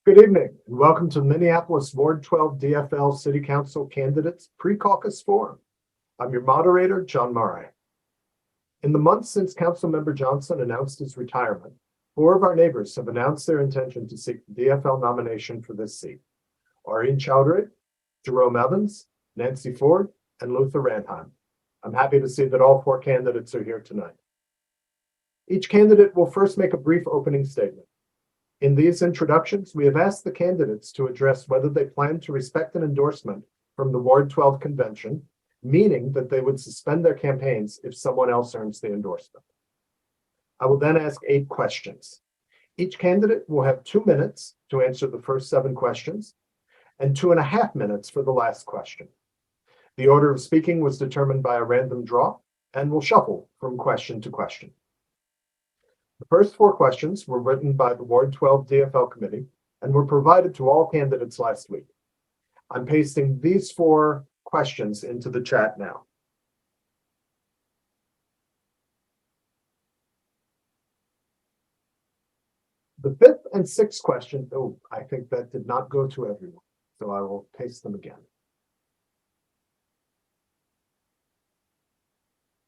Good evening and welcome to Minneapolis Ward 12 DFL City Council Candidates Pre-Caucus Forum. I'm your moderator, John Murray. In the months since Councilmember Johnson announced his retirement, 4 of our neighbors have announced their intention to seek the DFL nomination for this seat. Aureen Chowdhury, Jerome Evans, Nancy Ford, and Luther Randheim. I'm happy to see that all 4 candidates are here tonight. Each candidate will first make a brief opening statement. In these introductions, we have asked the candidates to address whether they plan to respect an endorsement from the Ward 12 convention, meaning that they would suspend their campaigns if someone else earns the endorsement. I will then ask 8 questions. Each candidate will have 2 minutes to answer the first 7 questions and 2.5 minutes for the last question. The order of speaking was determined by a random draw and will shuffle from question to question. The first 4 questions were written by the Ward 12 DFL committee and were provided to all candidates last week. I'm pasting these 4 questions into the chat now. The 5th and 6th question, I think that did not go to everyone, so I will paste them again.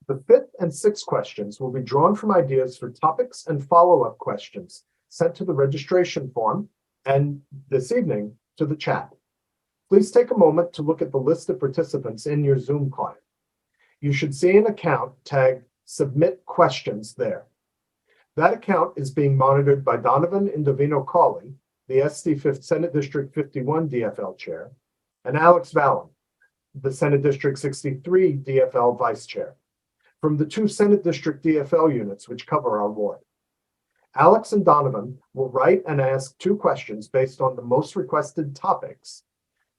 The 5th and 6th questions will be drawn from ideas for topics and follow-up questions sent to the registration form and this evening to the chat. Please take a moment to look at the list of participants in your Zoom client. You should see an account tagged Submit Questions there. That account is being monitored by Donovan Indovino-Cawley, the SD 5th Senate District 51 DFL Chair, and Alex Vallon, the Senate District 63 DFL Vice Chair, from the 2 Senate District DFL units which cover our ward. Alex and Donovan will write and ask 2 questions based on the most requested topics,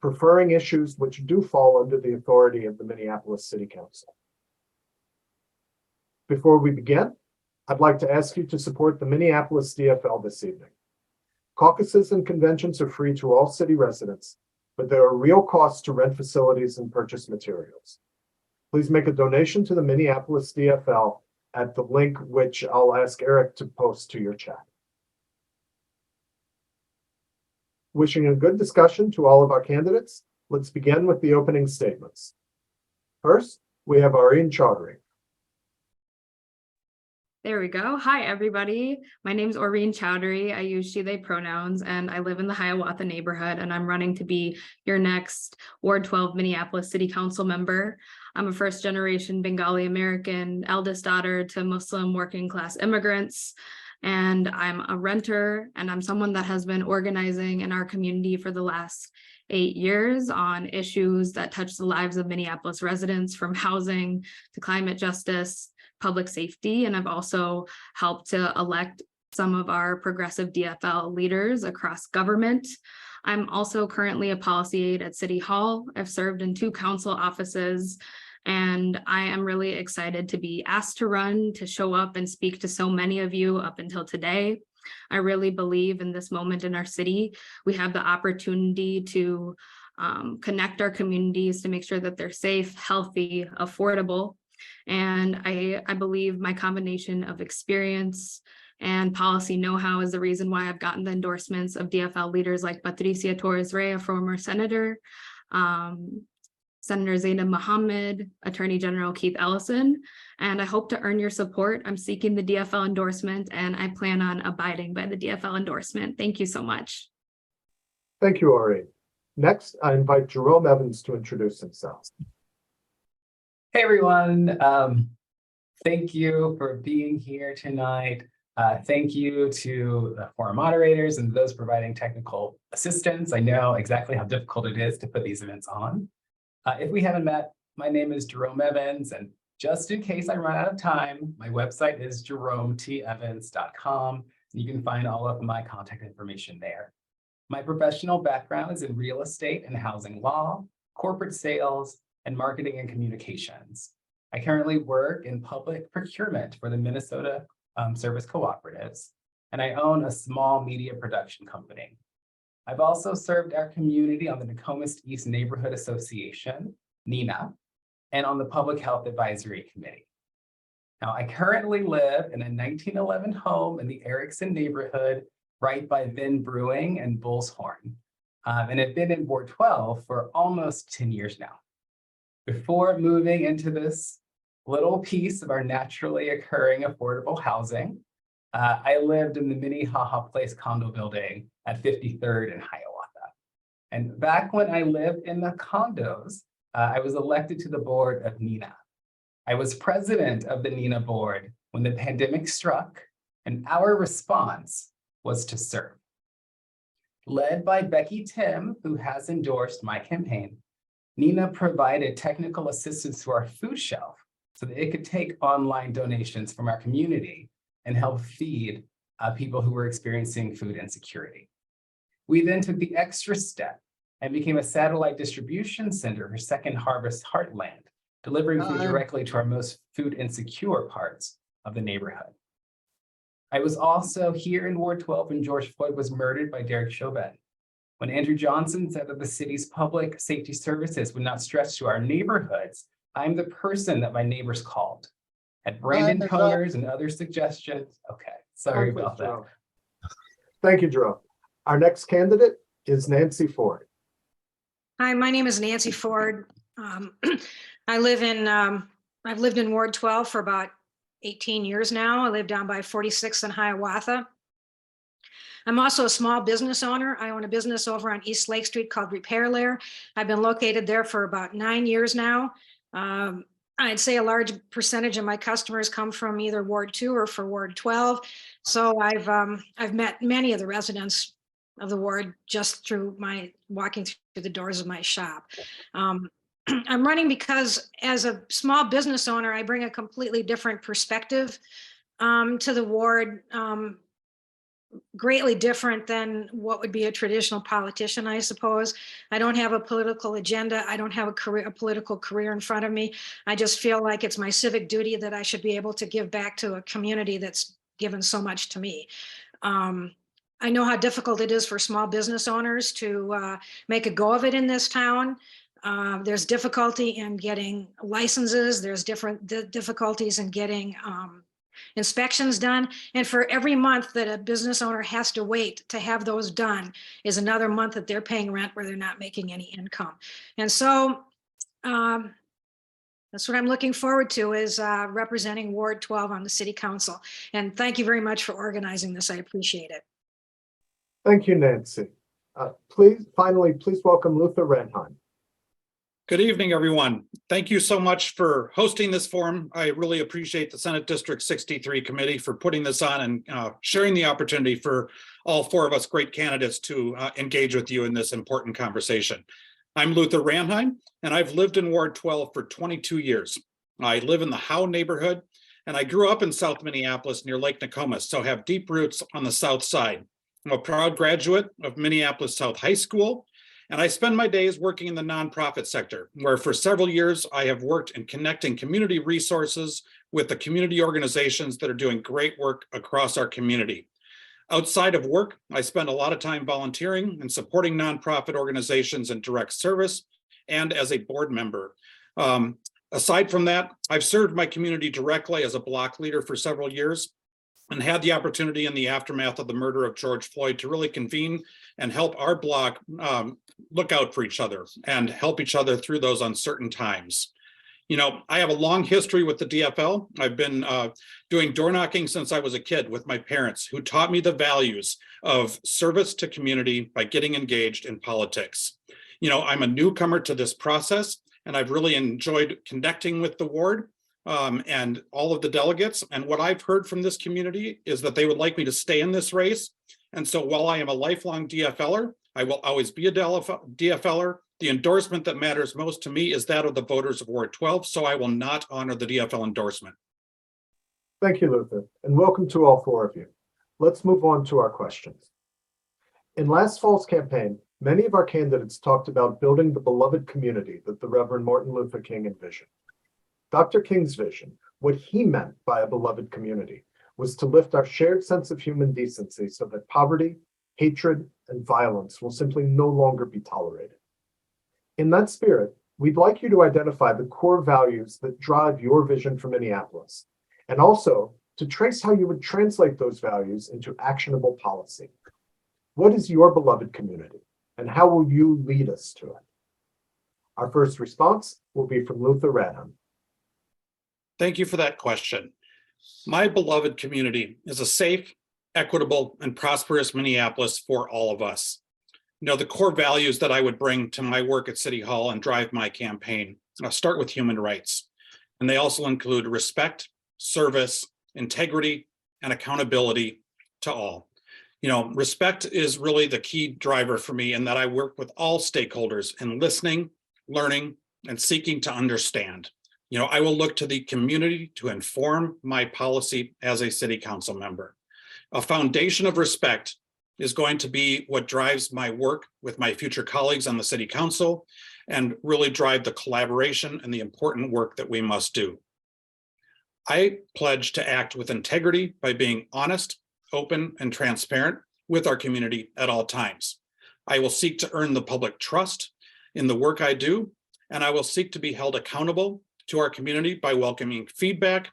preferring issues which do fall under the authority of the Minneapolis City Council. Before we begin, I'd like to ask you to support the Minneapolis DFL this evening. Caucuses and conventions are free to all city residents, but there are real costs to rent facilities and purchase materials. Please make a donation to the Minneapolis DFL at the link which I'll ask Eric to post to your chat. Wishing a good discussion to all of our candidates, let's begin with the opening statements. First, we have Aureen Chowdhury. There we go. Hi, everybody. My name is Aureen Chowdhury. I use she, they pronouns, and I live in the Hiawatha neighborhood, and I'm running to be your next Ward 12 Minneapolis City Council member. I'm a first-generation Bengali American, eldest daughter to Muslim working-class immigrants, and I'm a renter, and I'm someone that has been organizing in our community for the last 8 years on issues that touch the lives of Minneapolis residents, from housing to climate justice, public safety, and I've also helped to elect some of our progressive DFL leaders across government. I'm also currently a policy aide at City Hall. I've served in 2 council offices, and I am really excited to be asked to run, to show up and speak to so many of you up until today. I really believe in this moment in our city, we have the opportunity to connect our communities to make sure that they're safe, healthy, affordable. And I believe my combination of experience and policy know-how is the reason why I've gotten the endorsements of DFL leaders like Patricia Torres-Ray, a former senator, Senator Zainab Mohammed, Attorney General Keith Ellison, and I hope to earn your support. I'm seeking the DFL endorsement, and I plan on abiding by the DFL endorsement. Thank you so much. Thank you, Aureen. Next, I invite Jerome Evans to introduce himself. Hey everyone, thank you for being here tonight. Thank you to the forum moderators and those providing technical assistance. I know exactly how difficult it is to put these events on. If we haven't met, my name is Jerome Evans, and just in case I run out of time, my website is jerometevans.com. You can find all of my contact information there. My professional background is in real estate and housing law, corporate sales, and marketing and communications. I currently work in public procurement for the Minnesota Service Cooperatives, and I own a small media production company. I've also served our community on the Nokomis East Neighborhood Association, NENA, and on the Public Health Advisory Committee. Now, I currently live in a 1911 home in the Erickson neighborhood right by Vin Brewing and Bull's Horn, and have been in Ward 12 for almost 10 years now. Before moving into this little piece of our naturally occurring affordable housing, I lived in the Minnehaha Place condo building at 53rd and Hiawatha. And back when I lived in the condos, I was elected to the board of NENA. I was president of the NENA board when the pandemic struck, and our response was to serve. Led by Becky Tim, who has endorsed my campaign, NENA provided technical assistance to our food shelf so that it could take online donations from our community and help feed people who were experiencing food insecurity. We then took the extra step and became a satellite distribution center for Second Harvest Heartland, delivering food directly to our most food insecure parts of the neighborhood. I was also here in Ward 12 when George Floyd was murdered by Derek Chauvin. When Andrew Johnson said that the city's public safety services would not stretch to our neighborhoods, I'm the person that my neighbors called. At Brandon Coners and other suggestions. Okay, sorry about that. Thank you, Jerome. Our next candidate is Nancy Ford. Hi, my name is Nancy Ford. I've lived in Ward 12 for about 18 years now. I live down by 46th and Hiawatha. I'm also a small business owner. I own a business over on East Lake Street called Repair Lair. I've been located there for about 9 years now. I'd say a large percentage of my customers come from either Ward 2 or for Ward 12. So I've met many of the residents of the ward just through my walking through the doors of my shop. I'm running because as a small business owner, I bring a completely different perspective to the ward, greatly different than what would be a traditional politician, I suppose. I don't have a political agenda. I don't have a political career in front of me. I just feel like it's my civic duty that I should be able to give back to a community that's given so much to me. I know how difficult it is for small business owners to make a go of it in this town. There's difficulty in getting licenses. There's difficulties in getting inspections done. And for every month that a business owner has to wait to have those done is another month that they're paying rent where they're not making any income. And so that's what I'm looking forward to, is representing Ward 12 on the city council. And thank you very much for organizing this. I appreciate it. Thank you, Nancy. Please welcome Luther Ranheim. Good evening, everyone. Thank you so much for hosting this forum. I really appreciate the Senate District 63 committee for putting this on and sharing the opportunity for all four of us great candidates to engage with you in this important conversation. I'm Luther Ranheim, and I've lived in Ward 12 for 22 years. I live in the Howe neighborhood, and I grew up in South Minneapolis near Lake Nokomis, so have deep roots on the South Side. I'm a proud graduate of Minneapolis South High School, and I spend my days working in the nonprofit sector, where for several years I have worked in connecting community resources with the community organizations that are doing great work across our community. Outside of work, I spend a lot of time volunteering and supporting nonprofit organizations in direct service and as a board member. Aside from that, I've served my community directly as a block leader for several years and had the opportunity in the aftermath of the murder of George Floyd to really convene and help our block look out for each other and help each other through those uncertain times. You know, I have a long history with the DFL. I've been doing door knocking since I was a kid with my parents, who taught me the values of service to community by getting engaged in politics. You know, I'm a newcomer to this process, and I've really enjoyed connecting with the ward and all of the delegates. And what I've heard from this community is that they would like me to stay in this race. And so while I am a lifelong DFLer, I will always be a DFLer. The endorsement that matters most to me is that of the voters of Ward 12, so I will not honor the DFL endorsement. Thank you, Luther, and welcome to all four of you. Let's move on to our questions. In last fall's campaign, many of our candidates talked about building the beloved community that the Reverend Martin Luther King envisioned. Dr. King's vision, what he meant by a beloved community, was to lift our shared sense of human decency so that poverty, hatred, and violence will simply no longer be tolerated. In that spirit, we'd like you to identify the core values that drive your vision for Minneapolis, and also to trace how you would translate those values into actionable policy. What is your beloved community, and how will you lead us to it? Our first response will be from Luther Radham. Thank you for that question. My beloved community is a safe, equitable, and prosperous Minneapolis for all of us. You know, the core values that I would bring to my work at City Hall and drive my campaign, I'll start with human rights. And they also include respect, service, integrity, and accountability to all. You know, respect is really the key driver for me in that I work with all stakeholders in listening, learning, and seeking to understand. You know, I will look to the community to inform my policy as a city council member. A foundation of respect is going to be what drives my work with my future colleagues on the city council and really drive the collaboration and the important work that we must do. I pledge to act with integrity by being honest, open, and transparent with our community at all times. I will seek to earn the public trust in the work I do, and I will seek to be held accountable to our community by welcoming feedback.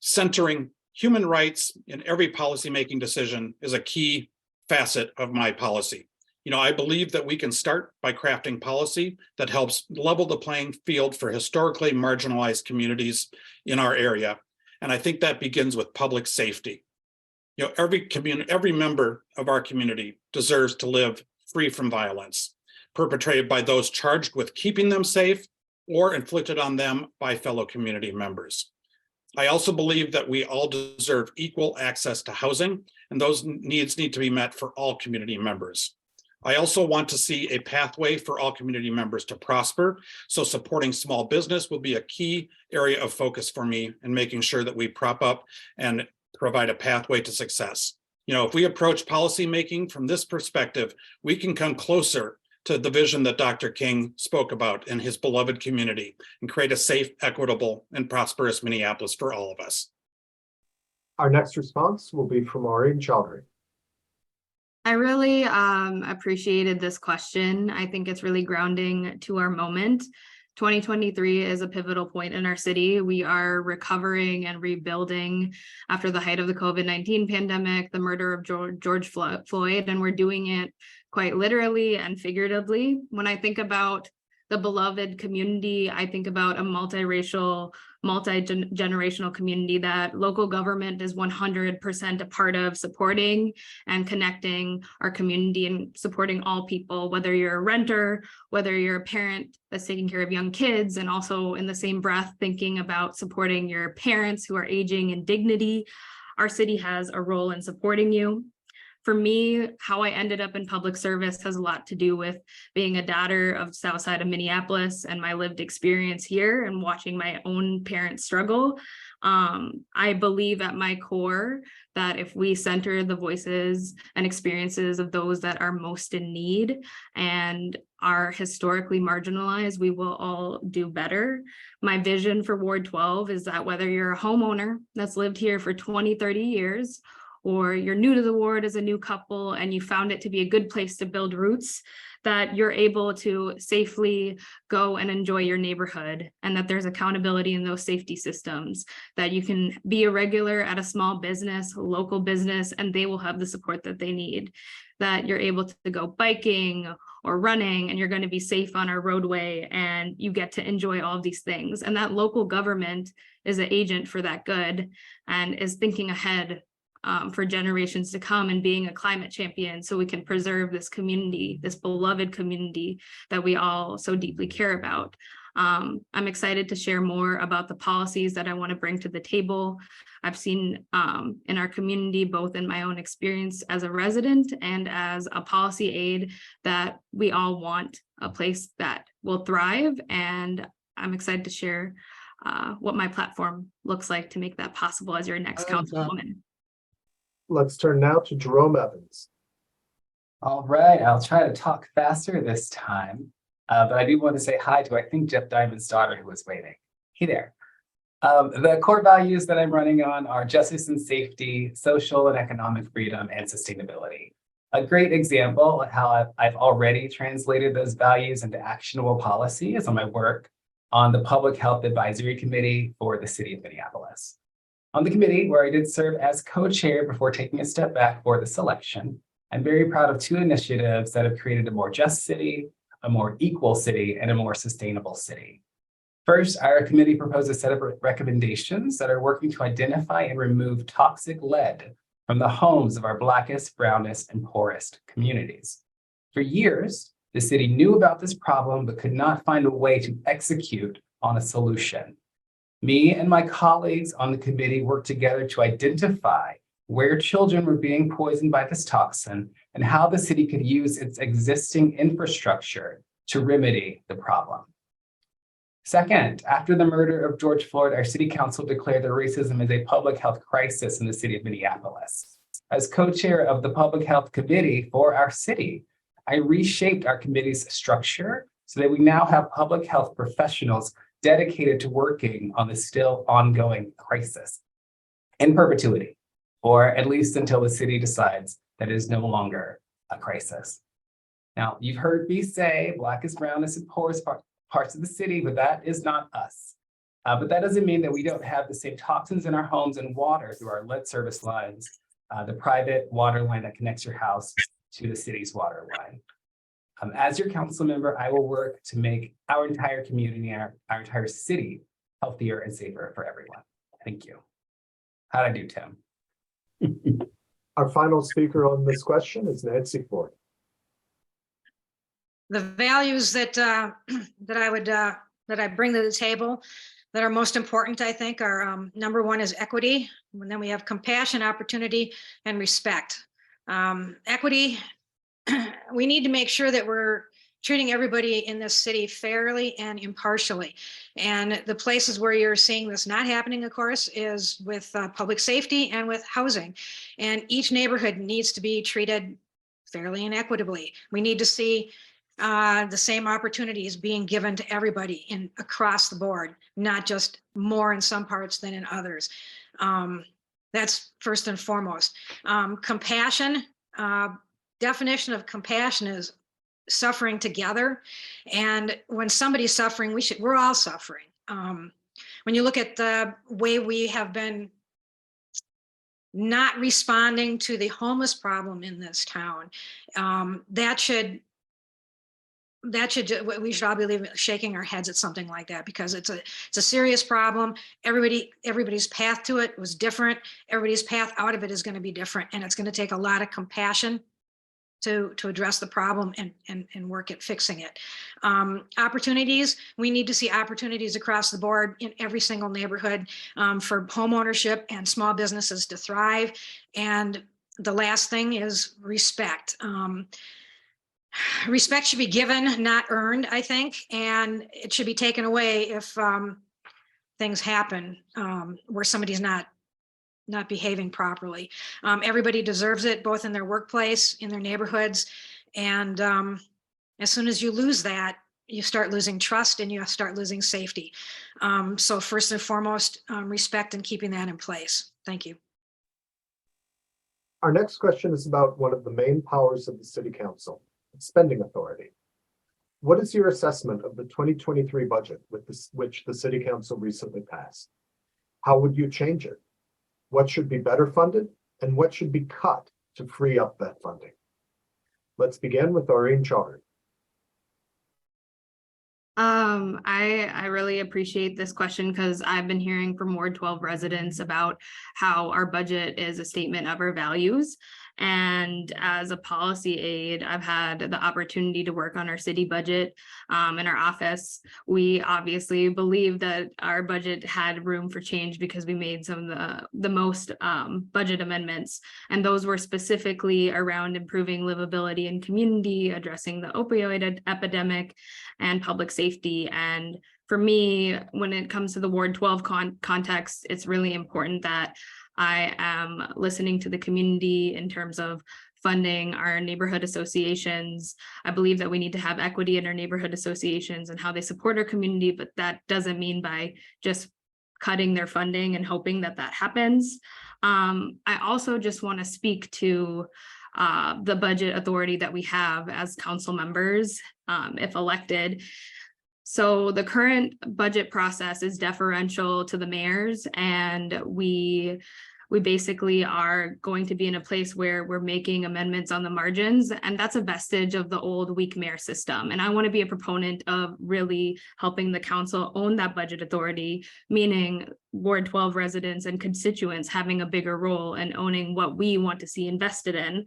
Centering human rights in every policymaking decision is a key facet of my policy. You know, I believe that we can start by crafting policy that helps level the playing field for historically marginalized communities in our area. And I think that begins with public safety. You know, every member of our community deserves to live free from violence perpetrated by those charged with keeping them safe or inflicted on them by fellow community members. I also believe that we all deserve equal access to housing, and those needs need to be met for all community members. I also want to see a pathway for all community members to prosper, so supporting small business will be a key area of focus for me in making sure that we prop up and provide a pathway to success. You know, if we approach policymaking from this perspective, we can come closer to the vision that Dr. King spoke about in his beloved community and create a safe, equitable, and prosperous Minneapolis for all of us. Our next response will be from Maureen Chowdhury. I really appreciated this question. I think it's really grounding to our moment. 2023 is a pivotal point in our city. We are recovering and rebuilding after the height of the COVID-19 pandemic, the murder of George Floyd, and we're doing it quite literally and figuratively. When I think about the beloved community, I think about a multiracial, multi-generational community that local government is 100% a part of supporting and connecting our community and supporting all people, whether you're a renter, whether you're a parent that's taking care of young kids, and also in the same breath, thinking about supporting your parents who are aging in dignity. Our city has a role in supporting you. For me, how I ended up in public service has a lot to do with being a daughter of South Side of Minneapolis and my lived experience here and watching my own parents struggle. I believe at my core that if we center the voices and experiences of those that are most in need and are historically marginalized, we will all do better. My vision for Ward 12 is that whether you're a homeowner that's lived here for 20, 30 years, or you're new to the ward as a new couple and you found it to be a good place to build roots, that you're able to safely go and enjoy your neighborhood, and that there's accountability in those safety systems, that you can be a regular at a small business, local business, and they will have the support that they need, that you're able to go biking or running and you're going to be safe on our roadway and you get to enjoy all of these things. And that local government is an agent for that good and is thinking ahead for generations to come and being a climate champion so we can preserve this community, this beloved community that we all so deeply care about. I'm excited to share more about the policies that I want to bring to the table. I've seen in our community, both in my own experience as a resident and as a policy aide, that we all want a place that will thrive. And I'm excited to share what my platform looks like to make that possible as your next councilwoman. Let's turn now to Jerome Evans. All right, I'll try to talk faster this time, but I do want to say hi to, I think, Jeff Diamond's daughter who was waiting. Hey there. The core values that I'm running on are justice and safety, social and economic freedom, and sustainability. A great example of how I've already translated those values into actionable policy is on my work on the Public Health Advisory Committee for the City of Minneapolis. On the committee, where I did serve as co-chair before taking a step back for the selection, I'm very proud of two initiatives that have created a more just city, a more equal city, and a more sustainable city. First, our committee proposed a set of recommendations that are working to identify and remove toxic lead from the homes of our Blackest, brownest, and poorest communities. For years, the city knew about this problem but could not find a way to execute on a solution. Me and my colleagues on the committee worked together to identify where children were being poisoned by this toxin and how the city could use its existing infrastructure to remedy the problem. Second, after the murder of George Floyd, our city council declared that racism is a public health crisis in the city of Minneapolis. As co-chair of the Public Health Committee for our city, I reshaped our committee's structure so that we now have public health professionals dedicated to working on the still ongoing crisis in perpetuity, or at least until the city decides that it is no longer a crisis. Now, you've heard me say Blackest, brownest, and poorest parts of the city, but that is not us. But that doesn't mean that we don't have the same toxins in our homes and water through our lead service lines, the private water line that connects your house to the city's water line. As your council member, I will work to make our entire community, our entire city healthier and safer for everyone. Thank you. How'd I do, Tim? Our final speaker on this question is Nancy Ford. The values that I bring to the table that are most important, I think, are number one is equity, and then we have compassion, opportunity, and respect. Equity, we need to make sure that we're treating everybody in this city fairly and impartially. And the places where you're seeing this not happening, of course, is with public safety and with housing. And each neighborhood needs to be treated fairly and equitably. We need to see the same opportunities being given to everybody across the board, not just more in some parts than in others. That's first and foremost. Compassion, definition of compassion is suffering together. And when somebody's suffering, we're all suffering. When you look at the way we have been not responding to the homeless problem in this town, we should all be shaking our heads at something like that, because it's a serious problem. Everybody's path to it was different. Everybody's path out of it is going to be different, and it's going to take a lot of compassion to address the problem and work at fixing it. Opportunities, we need to see opportunities across the board in every single neighborhood for home ownership and small businesses to thrive. And the last thing is respect. Respect should be given, not earned, I think, and it should be taken away if things happen where somebody's not behaving properly. Everybody deserves it, both in their workplace, in their neighborhoods, and as soon as you lose that, you start losing trust and you start losing safety. So first and foremost, respect and keeping that in place. Thank you. Our next question is about one of the main powers of the City Council, spending authority. What is your assessment of the 2023 budget which the City Council recently passed? How would you change it? What should be better funded and what should be cut to free up that funding? Let's begin with Oreen Chowdhury. I really appreciate this question because I've been hearing from Ward 12 residents about how our budget is a statement of our values. And as a policy aide, I've had the opportunity to work on our city budget in our office. We obviously believe that our budget had room for change because we made some of the most budget amendments. And those were specifically around improving livability in community, addressing the opioid epidemic, and public safety. And for me, when it comes to the Ward 12 context, it's really important that I am listening to the community in terms of funding our neighborhood associations. I believe that we need to have equity in our neighborhood associations and how they support our community, but that doesn't mean by just cutting their funding and hoping that that happens. I also just want to speak to the budget authority that we have as council members, if elected. So the current budget process is deferential to the mayors, and we we basically are going to be in a place where we're making amendments on the margins, and that's a vestige of the old weak mayor system. And I want to be a proponent of really helping the council own that budget authority, meaning Ward 12 residents and constituents having a bigger role in owning what we want to see invested in.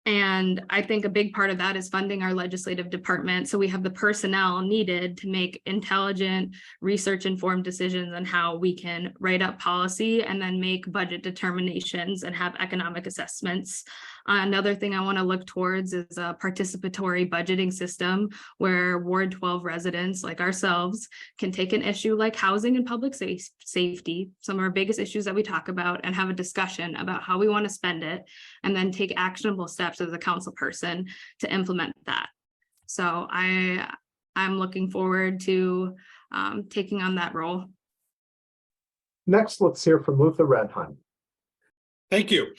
And I think a big part of that is funding our legislative department. So we have the personnel needed to make intelligent, research-informed decisions on how we can write up policy and then make budget determinations and have economic assessments. Another thing I want to look towards is a participatory budgeting system where Ward 12 residents like ourselves can take an issue like housing and public safety, some of our biggest issues that we talk about, and have a discussion about how we want to spend it, and then take actionable steps as a council person to implement that. So I'm looking forward to taking on that role. Next, let's hear from Luther Redheim. Thank you.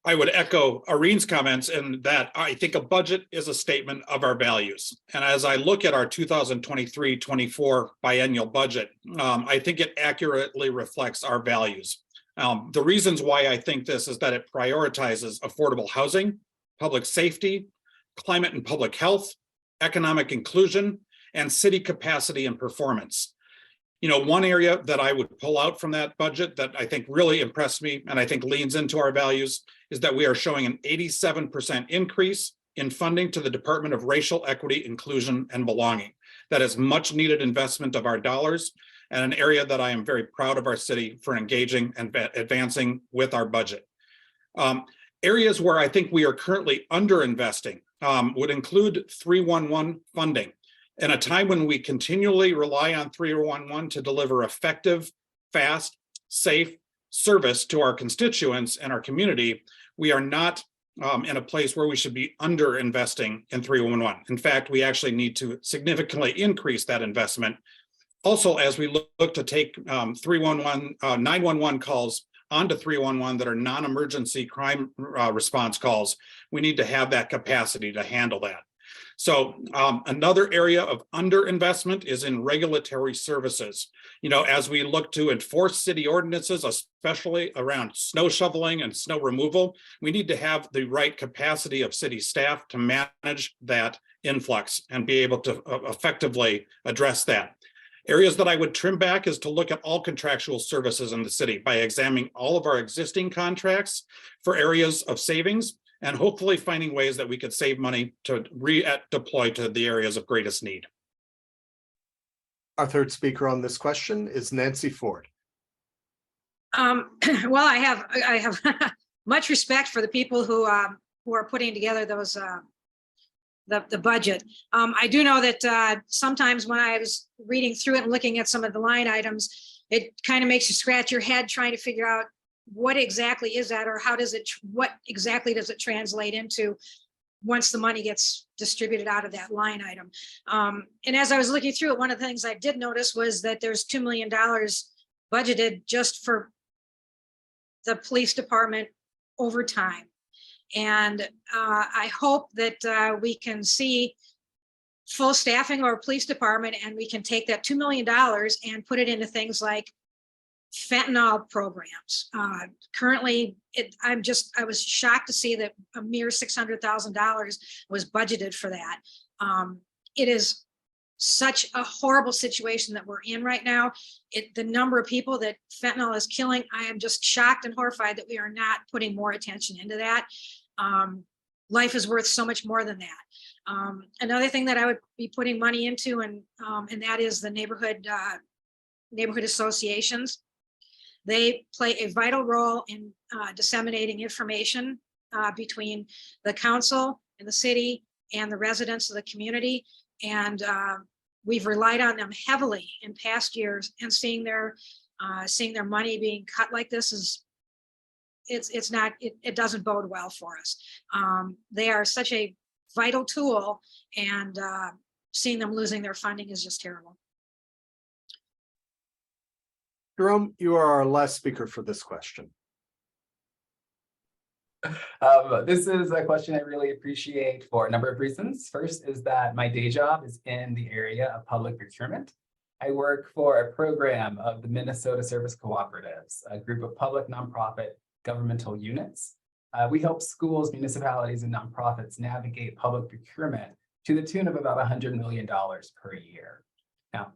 I would echo Irene's comments in that I think a budget is a statement of our values. And as I look at our 2023-24 biennial budget, I think it accurately reflects our values. The reasons why I think this is that it prioritizes affordable housing, public safety, climate and public health, economic inclusion, and city capacity and performance. One area that I would pull out from that budget that I think really impressed me and I think leans into our values is that we are showing an 87% increase in funding to the Department of Racial Equity, Inclusion, and Belonging. That is much needed investment of our dollars and an area that I am very proud of our city for engaging and advancing with our budget. Areas where I think we are currently underinvesting would include 311 funding. In a time when we continually rely on 311 to deliver effective, fast, safe service to our constituents and our community, we are not in a place where we should be under-investing in 311. In fact, we actually need to significantly increase that investment. Also, as we look to take 911 calls onto 311 that are non-emergency crime response calls, we need to have that capacity to handle that. So another area of underinvestment is in regulatory services. As we look to enforce city ordinances, especially around snow shoveling and snow removal, we need to have the right capacity of city staff to manage that influx and be able to effectively address that. Areas that I would trim back is to look at all contractual services in the city by examining all of our existing contracts for areas of savings, and hopefully finding ways that we could save money to redeploy to the areas of greatest need. Our third speaker on this question is Nancy Ford. Well, I have much respect for the people who are putting together those the budget. I do know that sometimes when I was reading through it and looking at some of the line items, it kind of makes you scratch your head trying to figure out what exactly is that, or what exactly does it translate into once the money gets distributed out of that line item. And as I was looking through it, one of the things I did notice was that there's $2 million budgeted just for the police department overtime. And I hope that we can see full staffing of our police department, and we can take that $2 million and put it into things like fentanyl programs. Currently, I was shocked to see that a mere $600,000 was budgeted for that. It is such a horrible situation that we're in right now. The number of people that fentanyl is killing, I am just shocked and horrified that we are not putting more attention into that. Life is worth so much more than that. Another thing that I would be putting money into, and that is the neighborhood associations. They play a vital role in disseminating information between the council and the city and the residents of the community. And we've relied on them heavily in past years, and seeing their money being cut like this it doesn't bode well for us. They are such a vital tool, and seeing them losing their funding is just terrible. Jerome, you are our last speaker for this question. This is a question I really appreciate for a number of reasons. First is that my day job is in the area of public procurement. I work for a program of the Minnesota Service Cooperatives, a group of public nonprofit governmental units. We help schools, municipalities, and nonprofits navigate public procurement to the tune of about $100 million per year. Now,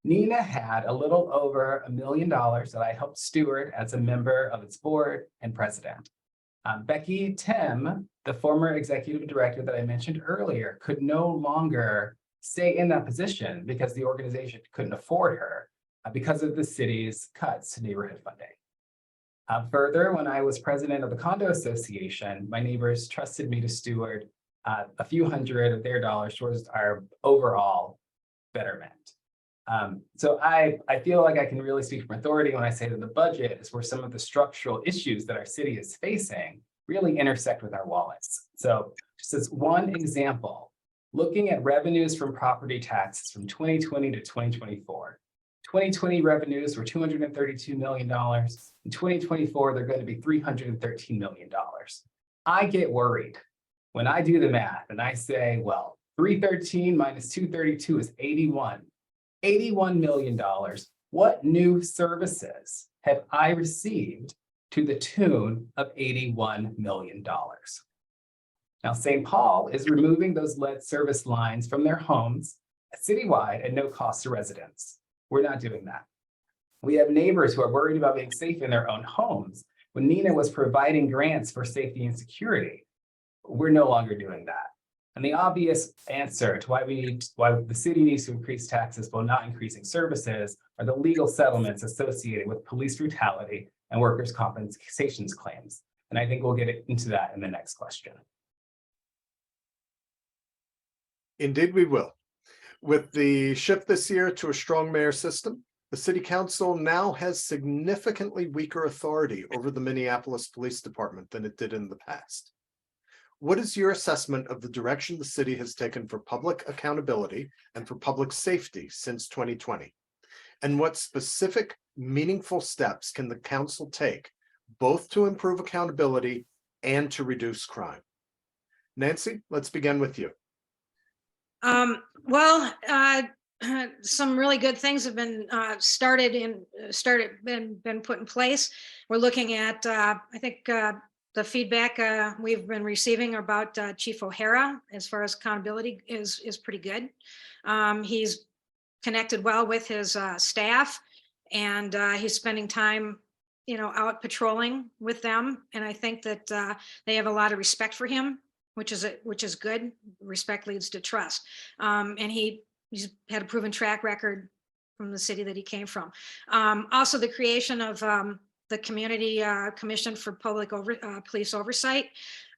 Neenah had a little over $1 million that I helped steward as a member of its board and president. Becky Tim, the former executive director that I mentioned earlier, could no longer stay in that position because the organization couldn't afford her because of the city's cuts to neighborhood funding. Further, when I was president of the condo association, my neighbors trusted me to steward a few hundred of their dollars towards our overall betterment. So I feel like I can really speak from authority when I say that the budget is where some of the structural issues that our city is facing really intersect with our wallets. So just as one example, looking at revenues from property taxes from 2020 to 2024. 2020 revenues were $232 million. In 2024, they're going to be $313 million. I get worried when I do the math and I say, well, 313 minus 232 is 81. $81 million. What new services have I received to the tune of $81 million? Now, St. Paul is removing those lead service lines from their homes citywide at no cost to residents. We're not doing that. We have neighbors who are worried about being safe in their own homes. When Neenah was providing grants for safety and security, we're no longer doing that. And the obvious answer to why the city needs to increase taxes while not increasing services are the legal settlements associated with police brutality and workers' compensation claims. And I think we'll get into that in the next question. Indeed, we will. With the shift this year to a strong mayor system, the city council now has significantly weaker authority over the Minneapolis Police Department than it did in the past. What is your assessment of the direction the city has taken for public accountability and for public safety since 2020? And what specific, meaningful steps can the council take both to improve accountability and to reduce crime? Nancy, let's begin with you. Some really good things have been been put in place. We're looking at, I think, the feedback we've been receiving about Chief O'Hara as far as accountability is pretty good. He's connected well with his staff, and he's spending time, out patrolling with them. And I think that they have a lot of respect for him, which is good. Respect leads to trust. And he's had a proven track record from the city that he came from. Also, the creation of the Community Commission for Public Police Oversight.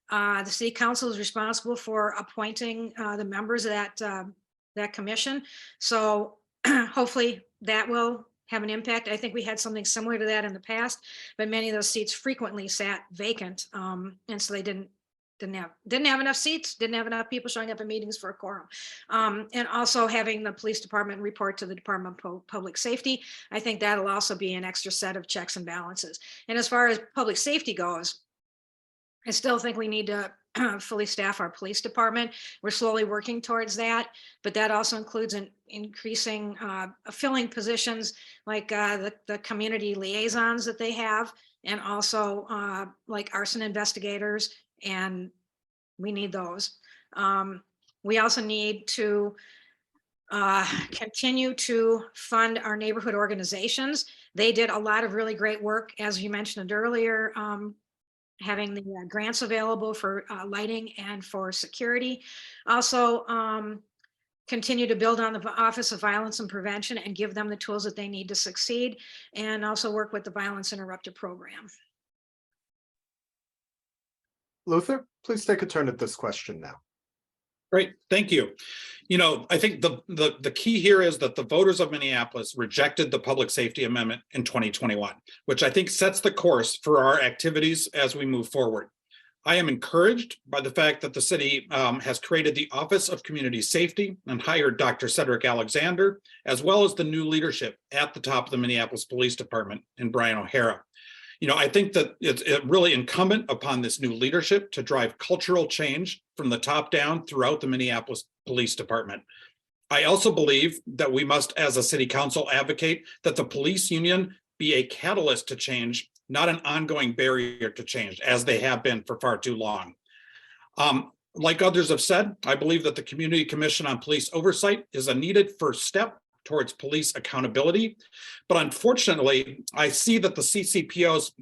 The city council is responsible for appointing the members of that commission. So hopefully that will have an impact. I think we had something similar to that in the past, but many of those seats frequently sat vacant, and so they didn't have enough seats, didn't have enough people showing up at meetings for a quorum. And also having the police department report to the Department of Public Safety. I think that'll also be an extra set of checks and balances. And as far as public safety goes, I still think we need to fully staff our police department. We're slowly working towards that, but that also includes increasing filling positions like the community liaisons that they have, and also like arson investigators, and we need those. We also need to continue to fund our neighborhood organizations. They did a lot of really great work, as you mentioned earlier, having the grants available for lighting and for security. Also, continue to build on the Office of Violence and Prevention and give them the tools that they need to succeed, and also work with the Violence Interrupter program. Luther, please take a turn at this question now. Great, thank you. I think the key here is that the voters of Minneapolis rejected the Public Safety Amendment in 2021, which I think sets the course for our activities as we move forward. I am encouraged by the fact that the city has created the Office of Community Safety and hired Dr. Cedric Alexander, as well as the new leadership at the top of the Minneapolis Police Department in Brian O'Hara. I think that it's really incumbent upon this new leadership to drive cultural change from the top down throughout the Minneapolis Police Department. I also believe that we must, as a city council, advocate that the police union be a catalyst to change, not an ongoing barrier to change, as they have been for far too long. Like others have said, I believe that the Community Commission on Police Oversight is a needed first step towards police accountability. But unfortunately, I see that the CCPO's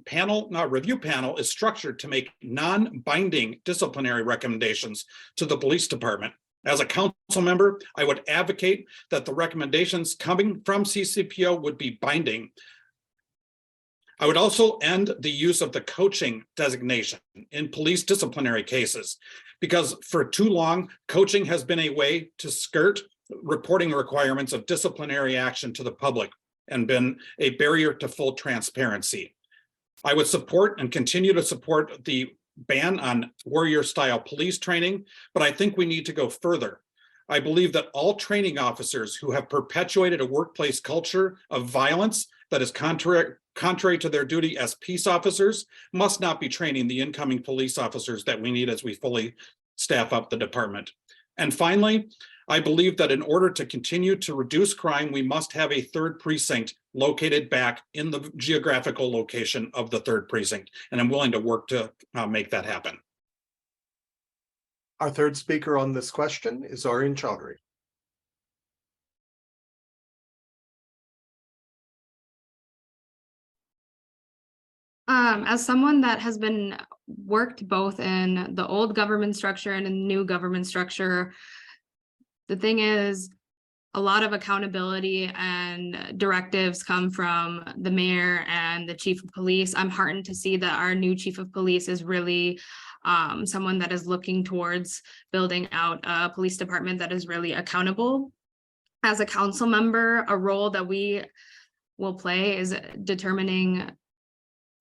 review panel is structured to make non-binding disciplinary recommendations to the police department. As a council member, I would advocate that the recommendations coming from CCPO would be binding. I would also end the use of the coaching designation in police disciplinary cases, because for too long, coaching has been a way to skirt reporting requirements of disciplinary action to the public and been a barrier to full transparency. I would support and continue to support the ban on warrior-style police training, but I think we need to go further. I believe that all training officers who have perpetuated a workplace culture of violence that is contrary to their duty as peace officers must not be training the incoming police officers that we need as we fully staff up the department. And finally, I believe that in order to continue to reduce crime, we must have a third precinct located back in the geographical location of the third precinct. And I'm willing to work to make that happen. Our third speaker on this question is Oreen Chowdhury. As someone that has been worked both in the old government structure and in the new government structure, the thing is, a lot of accountability and directives come from the mayor and the chief of police. I'm heartened to see that our new chief of police is really someone that is looking towards building out a police department that is really accountable. As a council member, a role that we will play is determining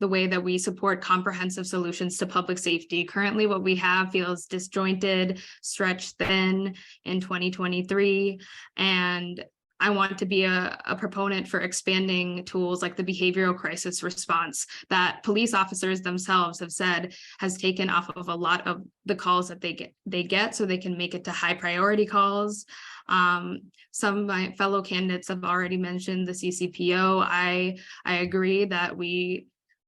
the way that we support comprehensive solutions to public safety. Currently, what we have feels disjointed, stretched thin in 2023. And I want to be a proponent for expanding tools like the behavioral crisis response that police officers themselves have said has taken off of a lot of the calls that they get so they can make it to high priority calls. Some of my fellow candidates have already mentioned the CCPO. I agree that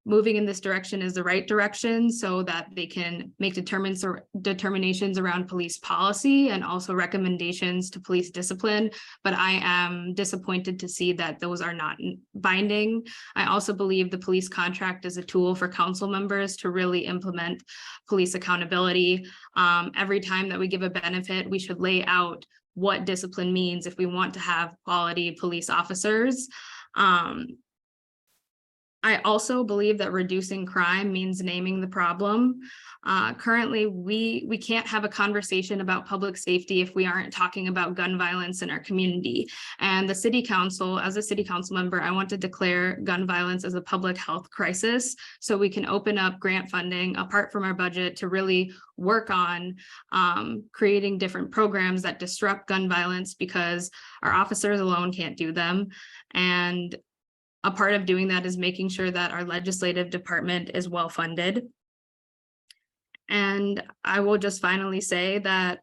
moving in this direction is the right direction so that they can make determinations around police policy and also recommendations to police discipline. But I am disappointed to see that those are not binding. I also believe the police contract is a tool for council members to really implement police accountability. Every time that we give a benefit, we should lay out what discipline means if we want to have quality police officers. I also believe that reducing crime means naming the problem. Currently, we can't have a conversation about public safety if we aren't talking about gun violence in our community. And the city council, as a city council member, I want to declare gun violence as a public health crisis so we can open up grant funding apart from our budget to really work on creating different programs that disrupt gun violence because our officers alone can't do them. And a part of doing that is making sure that our legislative department is well funded. And I will just finally say that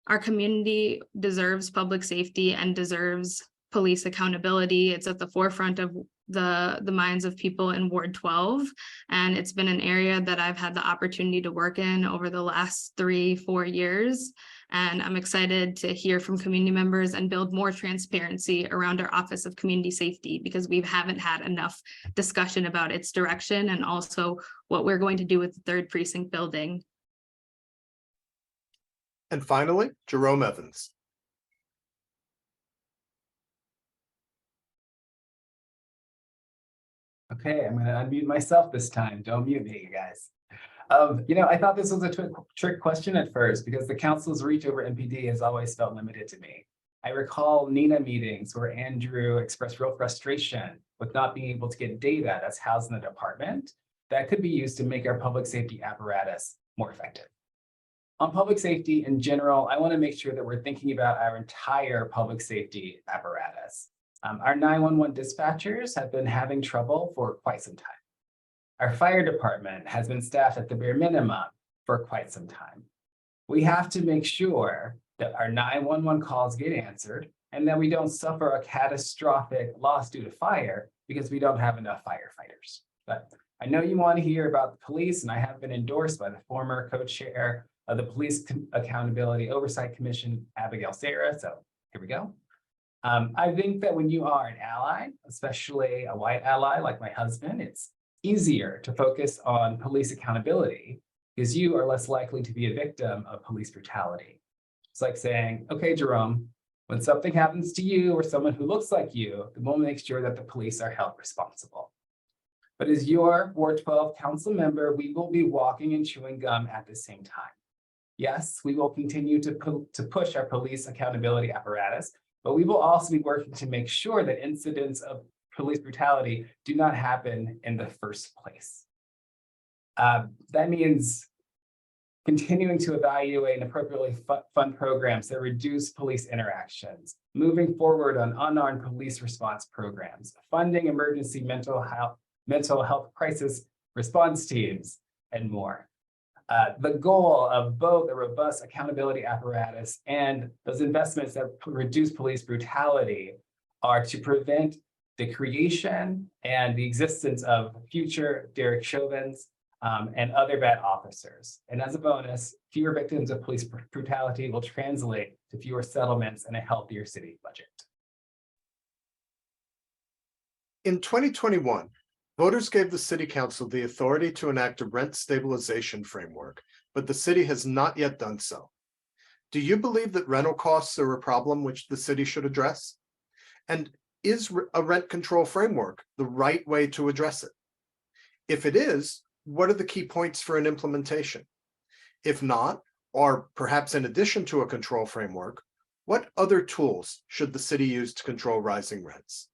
our community deserves public safety and deserves police accountability. It's at the forefront of the minds of people in Ward 12. And it's been an area that I've had the opportunity to work in over the last 3-4 years. And I'm excited to hear from community members and build more transparency around our Office of Community Safety because we haven't had enough discussion about its direction and also what we're going to do with the third precinct building. And finally, Jerome Evans. Okay, I'm going to unmute myself this time. Don't mute me, you guys. I thought this was a trick question at first because the council's reach over MPD has always felt limited to me. I recall NENA meetings where Andrew expressed real frustration with not being able to get data that's housed in the department that could be used to make our public safety apparatus more effective. On public safety in general, I want to make sure that we're thinking about our entire public safety apparatus. Our 911 dispatchers have been having trouble for quite some time. Our fire department has been staffed at the bare minimum for quite some time. We have to make sure that our 911 calls get answered, and that we don't suffer a catastrophic loss due to fire because we don't have enough firefighters. But I know you want to hear about the police, and I have been endorsed by the former co-chair of the Police Accountability Oversight Commission, Abigail Sarah. So here we go. I think that when you are an ally, especially a white ally like my husband, it's easier to focus on police accountability because you are less likely to be a victim of police brutality. It's like saying, okay, Jerome, when something happens to you or someone who looks like you, then we'll make sure that the police are held responsible. But as your Ward 12 council member, we will be walking and chewing gum at the same time. Yes, we will continue to push our police accountability apparatus, but we will also be working to make sure that incidents of police brutality do not happen in the first place. That means continuing to evaluate and appropriately fund programs that reduce police interactions, moving forward on unarmed police response programs, funding emergency mental health crisis response teams, and more. The goal of both a robust accountability apparatus and those investments that reduce police brutality are to prevent the creation and the existence of future Derek Chauvins and other bad officers. And as a bonus, fewer victims of police brutality will translate to fewer settlements and a healthier city budget. In 2021, voters gave the City Council the authority to enact a rent stabilization framework, but the city has not yet done so. Do you believe that rental costs are a problem which the city should address? And is a rent control framework the right way to address it? If it is, what are the key points for an implementation? If not, or perhaps in addition to a control framework, what other tools should the city use to control rising rents?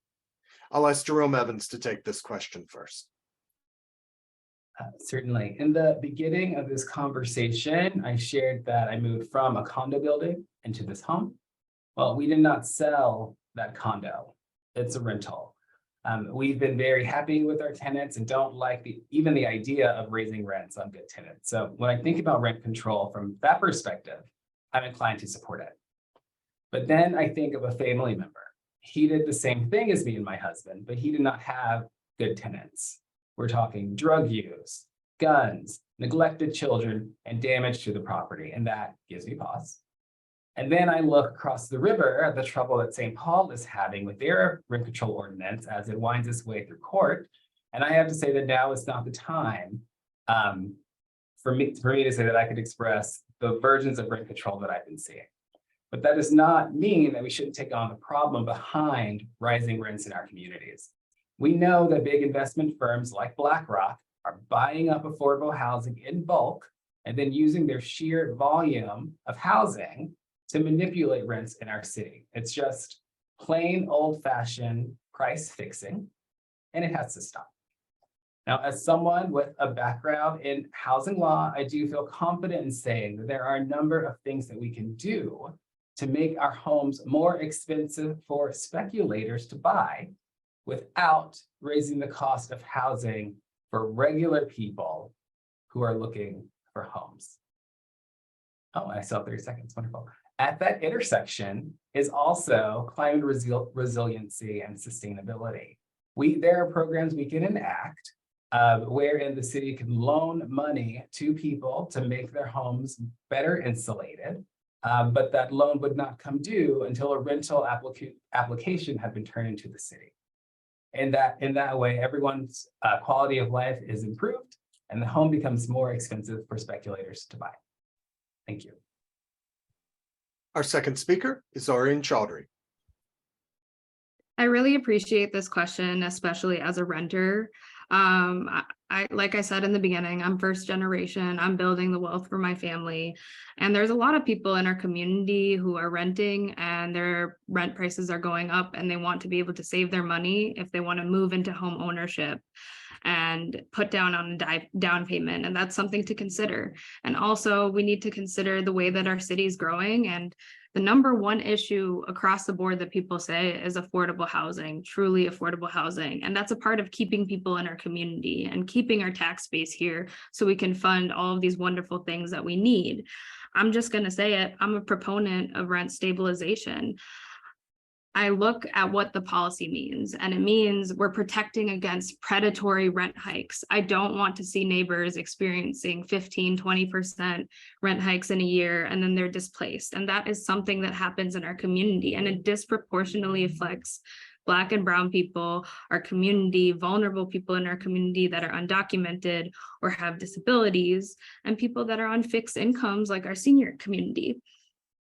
I'll ask Jerome Evans to take this question first. Certainly. In the beginning of this conversation, I shared that I moved from a condo building into this home. Well, we did not sell that condo. It's a rental. We've been very happy with our tenants and don't like even the idea of raising rents on good tenants. So when I think about rent control from that perspective, I'm inclined to support it. But then I think of a family member. He did the same thing as me and my husband, but he did not have good tenants. We're talking drug use, guns, neglected children, and damage to the property, and that gives me pause. And then I look across the river at the trouble that St. Paul is having with their rent control ordinance as it winds its way through court. And I have to say that now is not the time for me to say that I could express the versions of rent control that I've been seeing. But that does not mean that we shouldn't take on the problem behind rising rents in our communities. We know that big investment firms like BlackRock are buying up affordable housing in bulk and then using their sheer volume of housing to manipulate rents in our city. It's just plain old-fashioned price fixing, and it has to stop. Now, as someone with a background in housing law, I do feel confident in saying that there are a number of things that we can do to make our homes more expensive for speculators to buy without raising the cost of housing for regular people who are looking for homes. Oh, I still have 30 seconds, wonderful. At that intersection is also climate resiliency and sustainability. There are programs we can enact wherein the city can loan money to people to make their homes better insulated, but that loan would not come due until a rental application had been turned into the city. And in that way, everyone's quality of life is improved and the home becomes more expensive for speculators to buy. Thank you. Our second speaker is Orien Chaudhry. I really appreciate this question, especially as a renter. Like I said in the beginning, I'm first generation. I'm building the wealth for my family. And there's a lot of people in our community who are renting and their rent prices are going up and they want to be able to save their money if they want to move into home ownership and put down on a down payment. And that's something to consider. And also we need to consider the way that our city is growing. And the number one issue across the board that people say is affordable housing, truly affordable housing. And that's a part of keeping people in our community and keeping our tax base here so we can fund all of these wonderful things that we need. I'm just gonna say it, I'm a proponent of rent stabilization. I look at what the policy means, and it means we're protecting against predatory rent hikes. I don't want to see neighbors experiencing 15, 20% rent hikes in a year, and then they're displaced. And that is something that happens in our community, and it disproportionately affects Black and Brown people, our community, vulnerable people in our community that are undocumented or have disabilities, and people that are on fixed incomes like our senior community.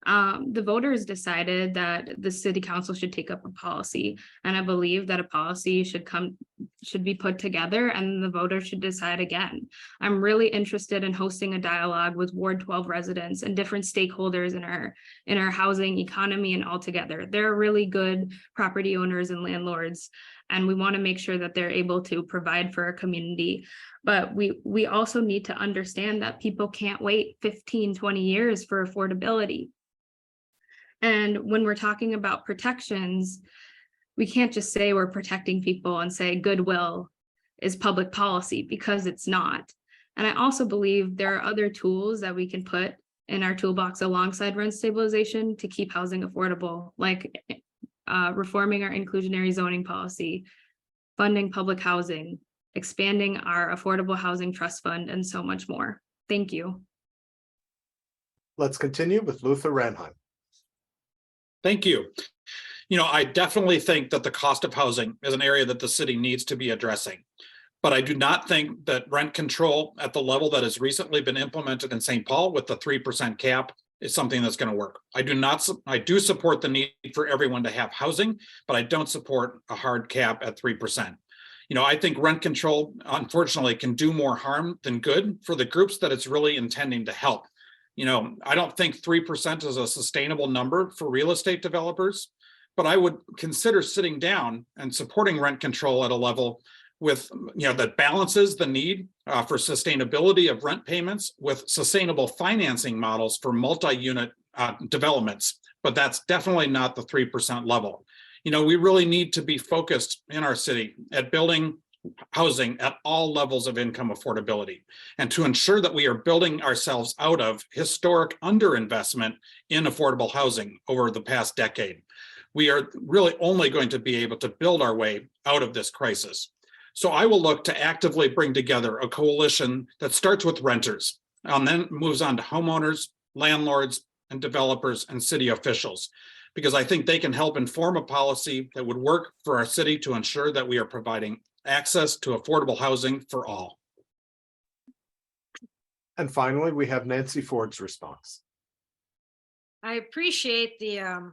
The voters decided that the city council should take up a policy, and I believe that a policy should be put together and the voters should decide again. I'm really interested in hosting a dialogue with Ward 12 residents and different stakeholders in our housing economy and all together. They're really good property owners and landlords, and we want to make sure that they're able to provide for our community. But we also need to understand that people can't wait 15, 20 years for affordability. And when we're talking about protections, we can't just say we're protecting people and say goodwill is public policy, because it's not. And I also believe there are other tools that we can put in our toolbox alongside rent stabilization to keep housing affordable, like reforming our inclusionary zoning policy, funding public housing, expanding our affordable housing trust fund, and so much more. Thank you. Let's continue with Luther Ranheim. Thank you. I definitely think that the cost of housing is an area that the city needs to be addressing. But I do not think that rent control at the level that has recently been implemented in St. Paul with the 3% cap is something that's going to work. I do support the need for everyone to have housing, but I don't support a hard cap at 3%. I think rent control, unfortunately, can do more harm than good for the groups that it's really intending to help. I don't think 3% is a sustainable number for real estate developers, but I would consider sitting down and supporting rent control at a level with, that balances the need for sustainability of rent payments with sustainable financing models for multi-unit developments. But that's definitely not the 3% level. We really need to be focused in our city at building housing at all levels of income affordability, and to ensure that we are building ourselves out of historic underinvestment in affordable housing over the past decade. We are really only going to be able to build our way out of this crisis. So I will look to actively bring together a coalition that starts with renters and then moves on to homeowners, landlords, and developers and city officials, because I think they can help inform a policy that would work for our city to ensure that we are providing access to affordable housing for all. And finally, we have Nancy Ford's response. I appreciate the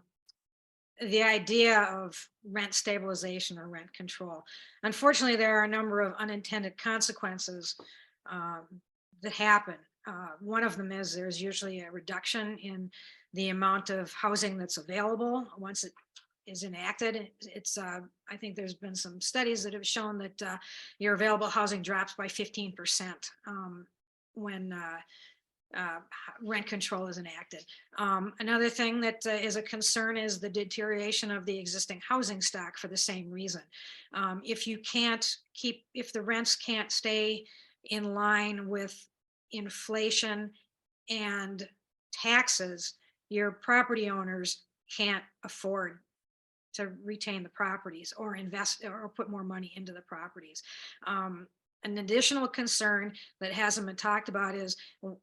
idea of rent stabilization or rent control. Unfortunately, there are a number of unintended consequences that happen. One of them is there's usually a reduction in the amount of housing that's available once it is enacted. I think there's been some studies that have shown that your available housing drops by 15% when rent control is enacted. Another thing that is a concern is the deterioration of the existing housing stock for the same reason. If the rents can't stay in line with inflation and taxes, your property owners can't afford to retain the properties or invest or put more money into the properties. An additional concern that hasn't been talked about is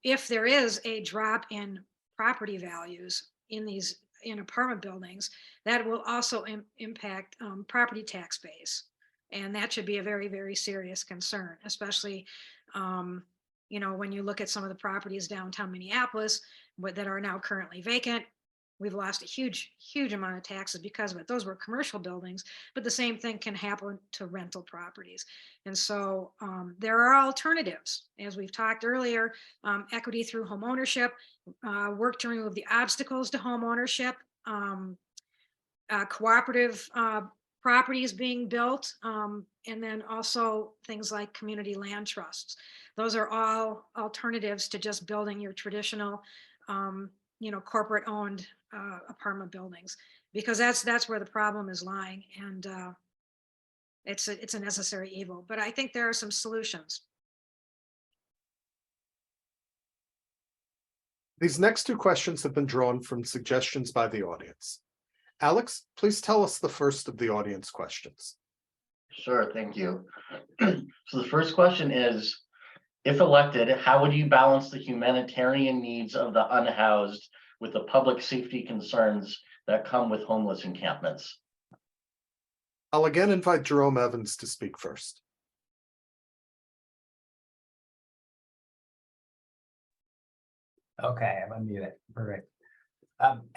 if there is a drop in property values in apartment buildings, that will also impact property tax base. And that should be a very, very serious concern, especially when you look at some of the properties downtown Minneapolis that are now currently vacant. We've lost a huge amount of taxes because of it. Those were commercial buildings, but the same thing can happen to rental properties. And so there are alternatives. As we've talked earlier, equity through home ownership, work to remove the obstacles to home ownership, cooperative properties being built, and then also things like community land trusts. Those are all alternatives to just building your traditional corporate owned apartment buildings, because that's where the problem is lying, and it's a necessary evil. But I think there are some solutions. These next two questions have been drawn from suggestions by the audience. Alex, please tell us the first of the audience questions. Sure, thank you. So the first question is, if elected, how would you balance the humanitarian needs of the unhoused with the public safety concerns that come with homeless encampments? I'll again invite Jerome Evans to speak first. Okay, I'm unmuted. Perfect.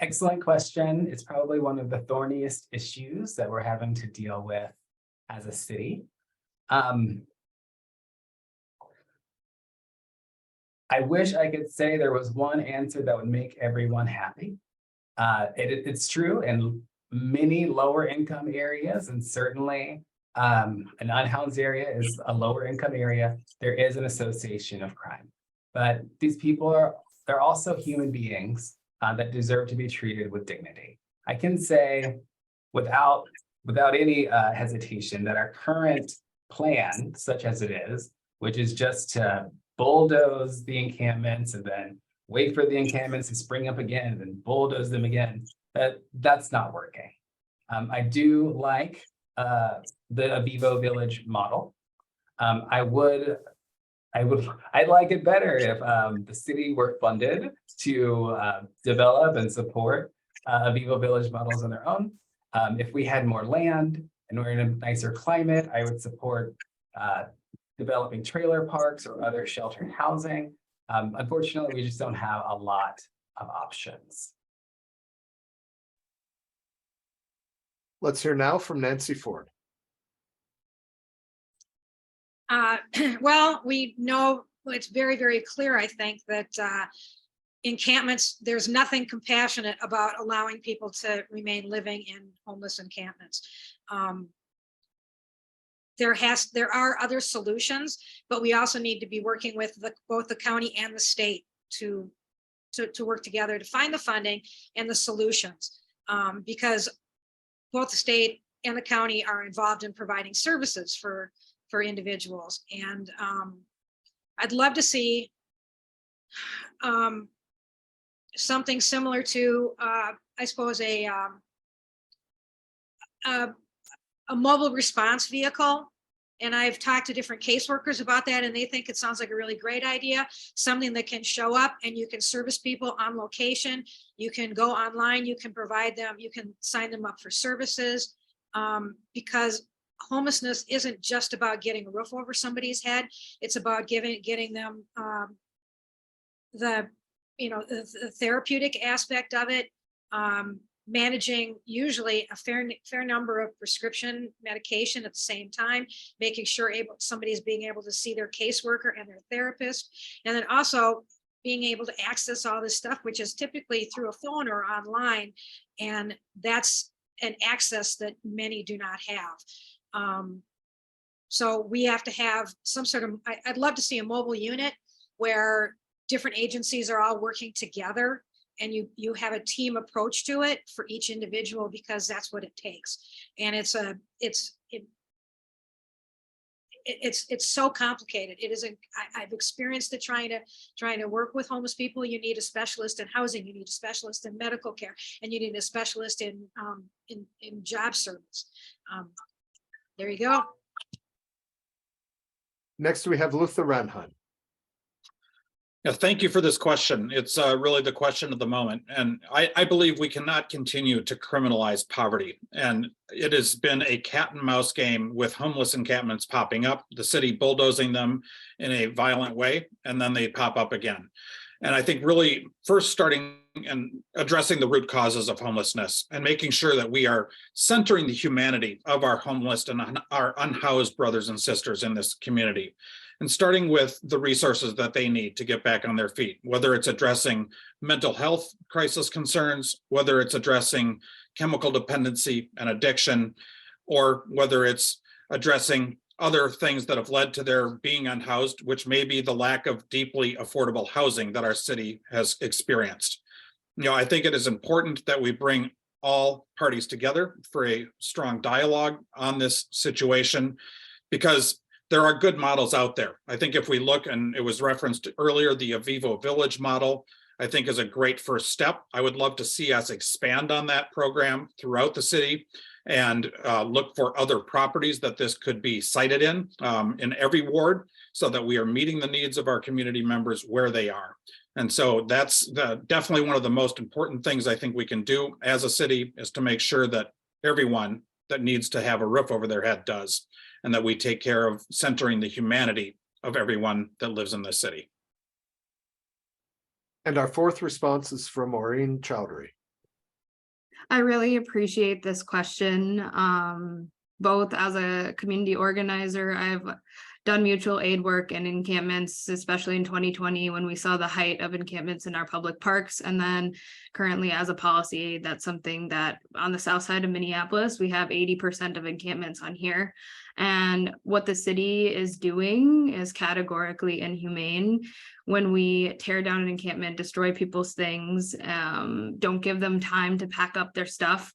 Excellent question. It's probably one of the thorniest issues that we're having to deal with as a city. I wish I could say there was one answer that would make everyone happy. It's true in many lower income areas, and certainly an unhoused area is a lower income area. There is an association of crime, but these people they're also human beings that deserve to be treated with dignity. I can say without any hesitation that our current plan, such as it is, which is just to bulldoze the encampments and then wait for the encampments to spring up again and then bulldoze them again, that's not working. I do like the Avivo Village model. I'd like it better if the city were funded to develop and support Avivo Village models on their own. If we had more land and we're in a nicer climate, I would support developing trailer parks or other sheltered housing. Unfortunately, we just don't have a lot of options. Let's hear now from Nancy Ford. Well, we know it's very, very clear, I think, that encampments, there's nothing compassionate about allowing people to remain living in homeless encampments. There are other solutions, but we also need to be working with both the county and the state to work together to find the funding and the solutions, because both the state and the county are involved in providing services for individuals. And I'd love to see something similar to, I suppose, a mobile response vehicle. And I've talked to different caseworkers about that, and they think it sounds like a really great idea. Something that can show up and you can service people on location. You can go online, you can provide them, you can sign them up for services, because homelessness isn't just about getting a roof over somebody's head. It's about getting them the therapeutic aspect of it, managing usually a fair number of prescription medication at the same time, making sure somebody is being able to see their caseworker and their therapist, and then also being able to access all this stuff, which is typically through a phone or online, and that's an access that many do not have. So we have to have some sort of, I'd love to see a mobile unit where different agencies are all working together, and you have a team approach to it for each individual, because that's what it takes. And it's so complicated. It isn't. I've experienced it trying to work with homeless people. You need a specialist in housing, you need a specialist in medical care, and you need a specialist in job service. There you go. Next, we have Luther Ranheim. Yeah, thank you for this question. It's really the question of the moment. And I believe we cannot continue to criminalize poverty. And it has been a cat and mouse game with homeless encampments popping up, the city bulldozing them in a violent way, and then they pop up again. And I think really first starting and addressing the root causes of homelessness and making sure that we are centering the humanity of our homeless and our unhoused brothers and sisters in this community. And starting with the resources that they need to get back on their feet, whether it's addressing mental health crisis concerns, whether it's addressing chemical dependency and addiction, or whether it's addressing other things that have led to their being unhoused, which may be the lack of deeply affordable housing that our city has experienced. I think it is important that we bring all parties together for a strong dialogue on this situation, because there are good models out there. I think if we look, and it was referenced earlier, the Avivo Village model, I think is a great first step. I would love to see us expand on that program throughout the city and look for other properties that this could be cited in every ward, so that we are meeting the needs of our community members where they are. And so that's definitely one of the most important things I think we can do as a city, is to make sure that everyone that needs to have a roof over their head does, and that we take care of centering the humanity of everyone that lives in this city. And our fourth response is from Maureen Chowdhury. I really appreciate this question. Both as a community organizer, I've done mutual aid work and encampments, especially in 2020 when we saw the height of encampments in our public parks. And then currently as a policy aide, that's something that on the south side of Minneapolis, we have 80% of encampments on here. And what the city is doing is categorically inhumane. When we tear down an encampment, destroy people's things, don't give them time to pack up their stuff,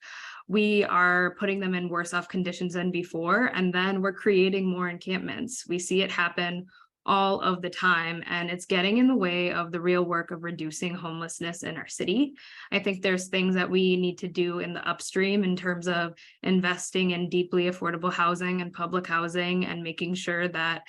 we are putting them in worse off conditions than before. And then we're creating more encampments. We see it happen all of the time, and it's getting in the way of the real work of reducing homelessness in our city. I think there's things that we need to do in the upstream in terms of investing in deeply affordable housing and public housing, and making sure that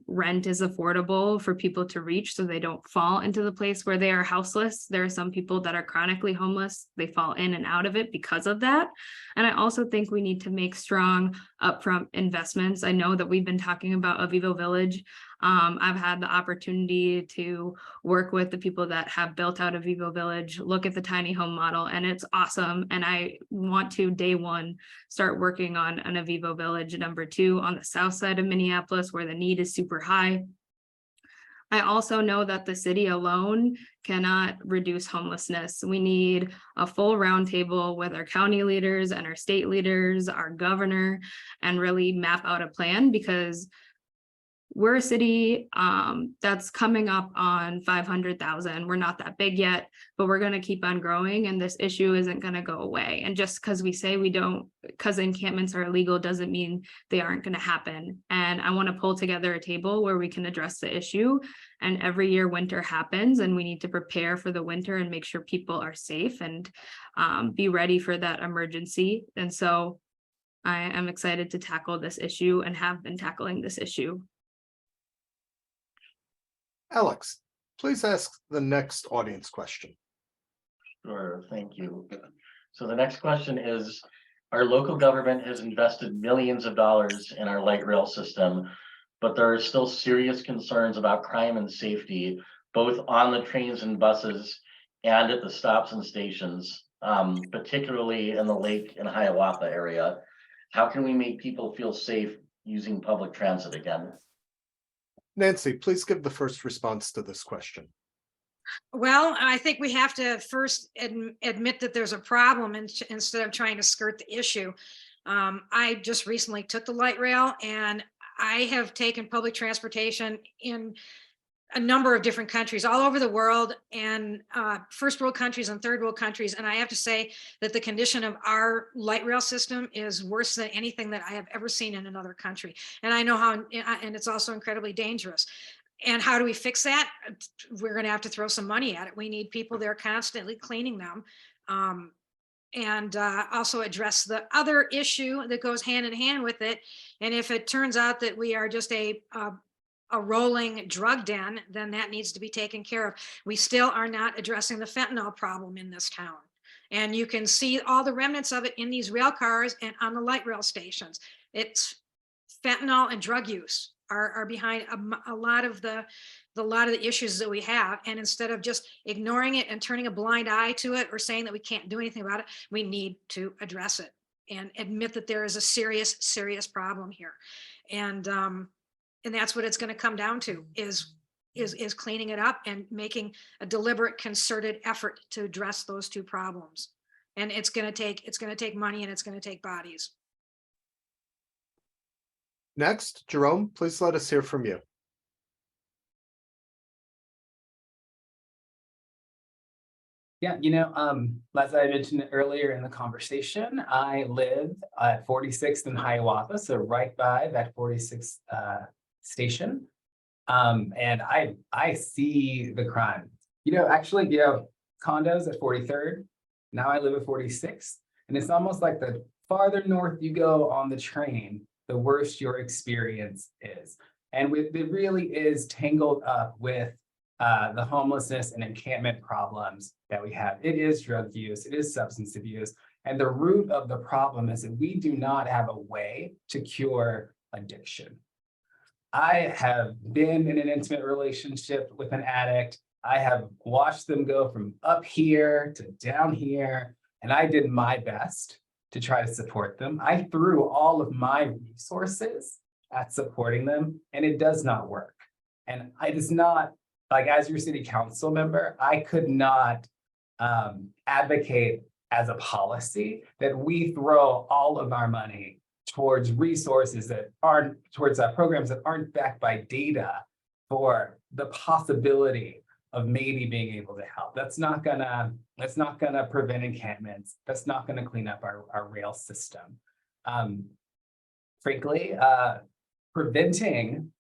rent is affordable for people to reach, so they don't fall into the place where they are houseless. There are some people that are chronically homeless. They fall in and out of it because of that. And I also think we need to make strong upfront investments. I know that we've been talking about Avivo Village. I've had the opportunity to work with the people that have built out Avivo Village, look at the tiny home model, and it's awesome. And I want to, day one, start working on an Avivo Village #2 on the south side of Minneapolis, where the need is super high. I also know that the city alone cannot reduce homelessness. We need a full roundtable with our county leaders and our state leaders, our governor, and really map out a plan, because we're a city that's coming up on 500,000. We're not that big yet, but we're going to keep on growing, and this issue isn't going to go away. And just because we say we don't, because encampments are illegal, doesn't mean they aren't going to happen. And I want to pull together a table where we can address the issue. And every year winter happens, and we need to prepare for the winter and make sure people are safe and be ready for that emergency. And so I am excited to tackle this issue and have been tackling this issue. Alex, please ask the next audience question. Sure, thank you. So the next question is, our local government has invested millions of dollars in our light rail system, but there are still serious concerns about crime and safety, both on the trains and buses and at the stops and stations, particularly in the Lake and Hiawatha area. How can we make people feel safe using public transit again? Nancy, please give the first response to this question. Well, I think we have to first admit that there's a problem instead of trying to skirt the issue. I just recently took the light rail, and I have taken public transportation in a number of different countries all over the world, and first world countries and third world countries. And I have to say that the condition of our light rail system is worse than anything that I have ever seen in another country. And I know how, and it's also incredibly dangerous. And how do we fix that? We're going to have to throw some money at it. We need people there constantly cleaning them. And also address the other issue that goes hand in hand with it. And if it turns out that we are just a rolling drug den, then that needs to be taken care of. We still are not addressing the fentanyl problem in this town. And you can see all the remnants of it in these rail cars and on the light rail stations. It's fentanyl and drug use are behind a lot of the issues that we have. And instead of just ignoring it and turning a blind eye to it or saying that we can't do anything about it, we need to address it and admit that there is a serious, serious problem here. And that's what it's going to come down to is cleaning it up and making a deliberate, concerted effort to address those two problems. And it's going to take money, and it's going to take bodies. Next, Jerome, please let us hear from you. Yeah, as I mentioned earlier in the conversation, I live at 46th and Hiawatha, so right by that 46th station. And I see the crime. Actually, condos at 43rd. Now I live at 46th. And it's almost like the farther north you go on the train, the worse your experience is. And it really is tangled up with the homelessness and encampment problems that we have. It is drug use, it is substance abuse. And the root of the problem is that we do not have a way to cure addiction. I have been in an intimate relationship with an addict. I have watched them go from up here to down here, and I did my best to try to support them. I threw all of my resources at supporting them, and it does not work. And it is not, like, as your city council member, I could not advocate as a policy that we throw all of our money towards resources that aren't, towards programs that aren't backed by data for the possibility of maybe being able to help. That's not gonna prevent encampments. That's not gonna clean up our rail system. Frankly, preventing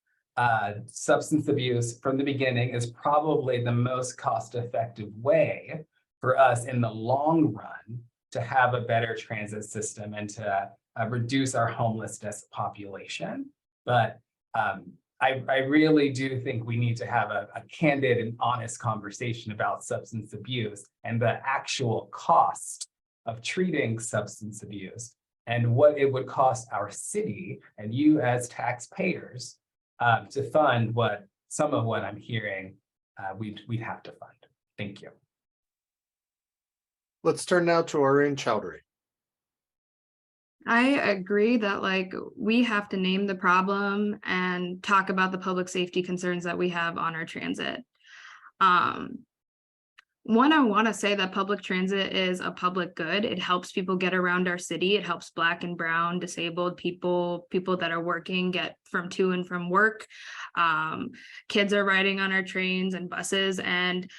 substance abuse from the beginning is probably the most cost-effective way for us in the long run to have a better transit system and to reduce our homelessness population. But I really do think we need to have a candid and honest conversation about substance abuse and the actual cost of treating substance abuse and what it would cost our city and you as taxpayers to fund some of what I'm hearing we'd have to fund. Thank you. Let's turn now to Orrin Chowdhury. I agree that we have to name the problem and talk about the public safety concerns that we have on our transit. One, I want to say that public transit is a public good. It helps people get around our city. It helps Black and Brown, disabled people, people that are working get from to and from work. Kids are riding on our trains and buses, and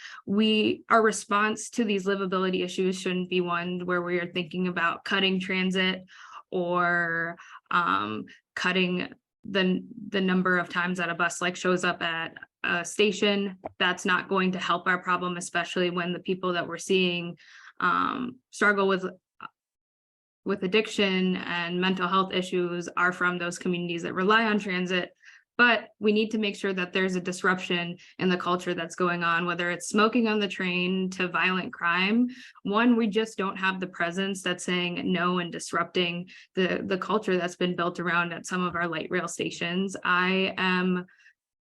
our response to these livability issues shouldn't be one where we are thinking about cutting transit or cutting the number of times that a bus shows up at a station. That's not going to help our problem, especially when the people that we're seeing struggle with addiction and mental health issues are from those communities that rely on transit. But we need to make sure that there's a disruption in the culture that's going on, whether it's smoking on the train to violent crime. One, we just don't have the presence that's saying no and disrupting the culture that's been built around at some of our light rail stations. I am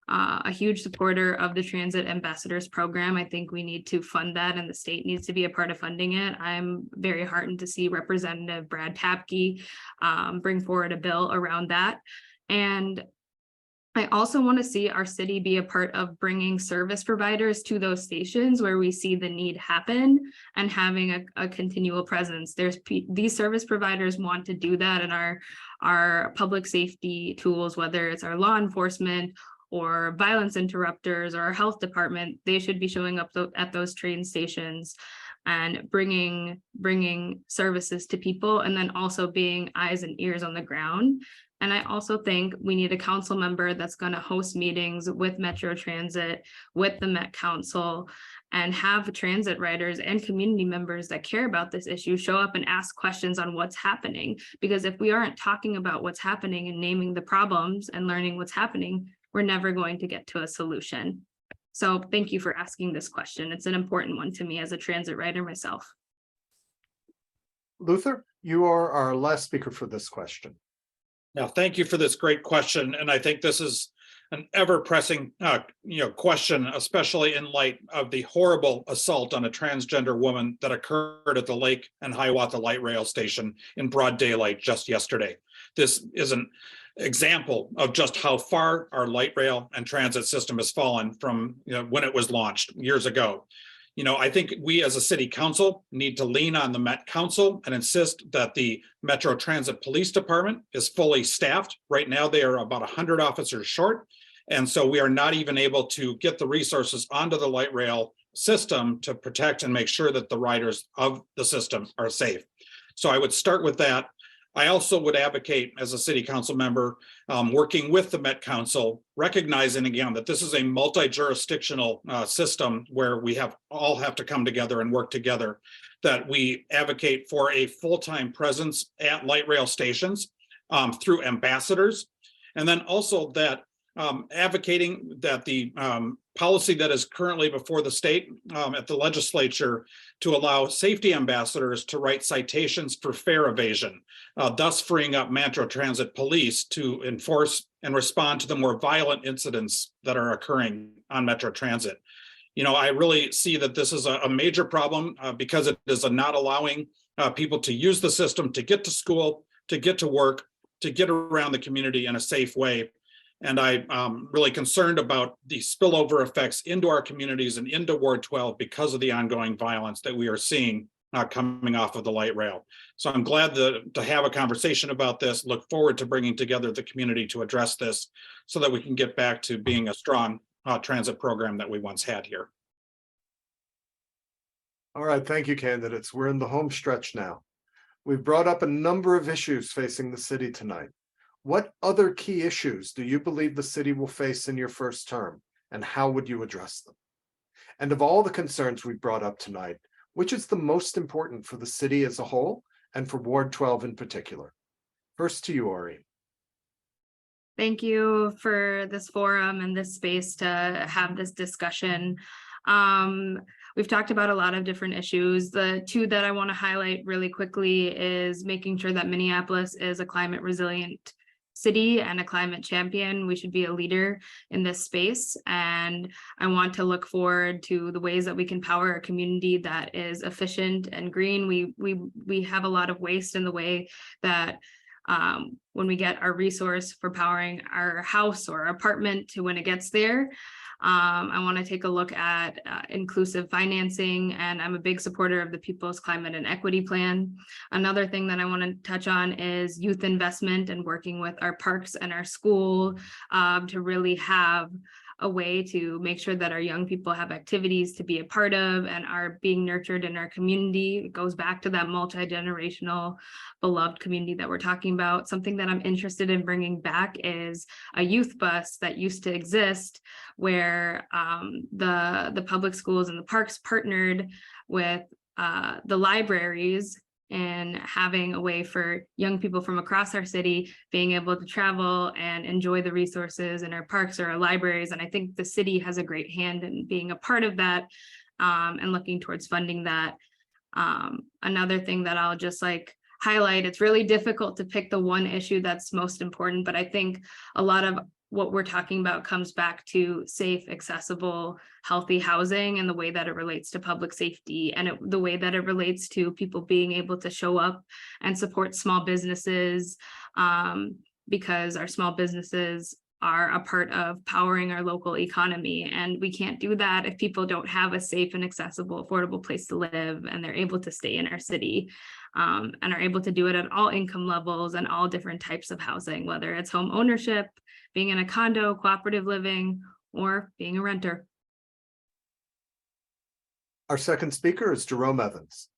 a huge supporter of the Transit Ambassadors Program. I think we need to fund that, and the state needs to be a part of funding it. I'm very heartened to see Representative Brad Papke bring forward a bill around that. And I also want to see our city be a part of bringing service providers to those stations where we see the need happen and having a continual presence. These service providers want to do that, and our public safety tools, whether it's our law enforcement or violence interrupters or our health department, they should be showing up at those train stations and bringing services to people, and then also being eyes and ears on the ground. And I also think we need a council member that's going to host meetings with Metro Transit, with the Met Council, and have transit riders and community members that care about this issue show up and ask questions on what's happening. Because if we aren't talking about what's happening and naming the problems and learning what's happening, we're never going to get to a solution. So thank you for asking this question. It's an important one to me as a transit rider myself. Luther, you are our last speaker for this question. Now, thank you for this great question. And I think this is an ever-pressing question, especially in light of the horrible assault on a transgender woman that occurred at the Lake and Hiawatha Light Rail Station in broad daylight just yesterday. This is an example of just how far our light rail and transit system has fallen from when it was launched years ago. I think we as a city council need to lean on the Met Council and insist that the Metro Transit Police Department is fully staffed. Right now, they are about 100 officers short. And so we are not even able to get the resources onto the light rail system to protect and make sure that the riders of the system are safe. So I would start with that. I also would advocate as a city council member, working with the Met Council, recognizing again that this is a multi-jurisdictional system where we all have to come together and work together, that we advocate for a full-time presence at light rail stations through ambassadors. And then also that advocating that the policy that is currently before the state at the legislature to allow safety ambassadors to write citations for fare evasion, thus freeing up Metro Transit Police to enforce and respond to the more violent incidents that are occurring on Metro Transit. You know, I really see that this is a major problem because it is not allowing people to use the system to get to school, to get to work, to get around the community in a safe way. And I'm really concerned about the spillover effects into our communities and into Ward 12 because of the ongoing violence that we are seeing coming off of the light rail. So I'm glad to have a conversation about this. Look forward to bringing together the community to address this so that we can get back to being a strong transit program that we once had here. All right, thank you, candidates. We're in the home stretch now. We've brought up a number of issues facing the city tonight. What other key issues do you believe the city will face in your first term, and how would you address them? And of all the concerns we've brought up tonight, which is the most important for the city as a whole and for Ward 12 in particular? First to you, Ori. Thank you for this forum and this space to have this discussion. We've talked about a lot of different issues. The two that I want to highlight really quickly is making sure that Minneapolis is a climate resilient city and a climate champion. We should be a leader in this space. And I want to look forward to the ways that we can power a community that is efficient and green. We have a lot of waste in the way that when we get our resource for powering our house or apartment to when it gets there. I want to take a look at inclusive financing, and I'm a big supporter of the People's Climate and Equity Plan. Another thing that I want to touch on is youth investment and working with our parks and our school to really have a way to make sure that our young people have activities to be a part of and are being nurtured in our community. It goes back to that multi-generational beloved community that we're talking about. Something that I'm interested in bringing back is a youth bus that used to exist where the public schools and the parks partnered with the libraries and having a way for young people from across our city being able to travel and enjoy the resources in our parks or our libraries. And I think the city has a great hand in being a part of that and looking towards funding that. Another thing that I'll just highlight, it's really difficult to pick the one issue that's most important, but I think a lot of what we're talking about comes back to safe, accessible, healthy housing and the way that it relates to public safety and the way that it relates to people being able to show up and support small businesses because our small businesses are a part of powering our local economy. And we can't do that if people don't have a safe and accessible, affordable place to live and they're able to stay in our city and are able to do it at all income levels and all different types of housing, whether it's home ownership, being in a condo, cooperative living, or being a renter. Our second speaker is Jerome Evans.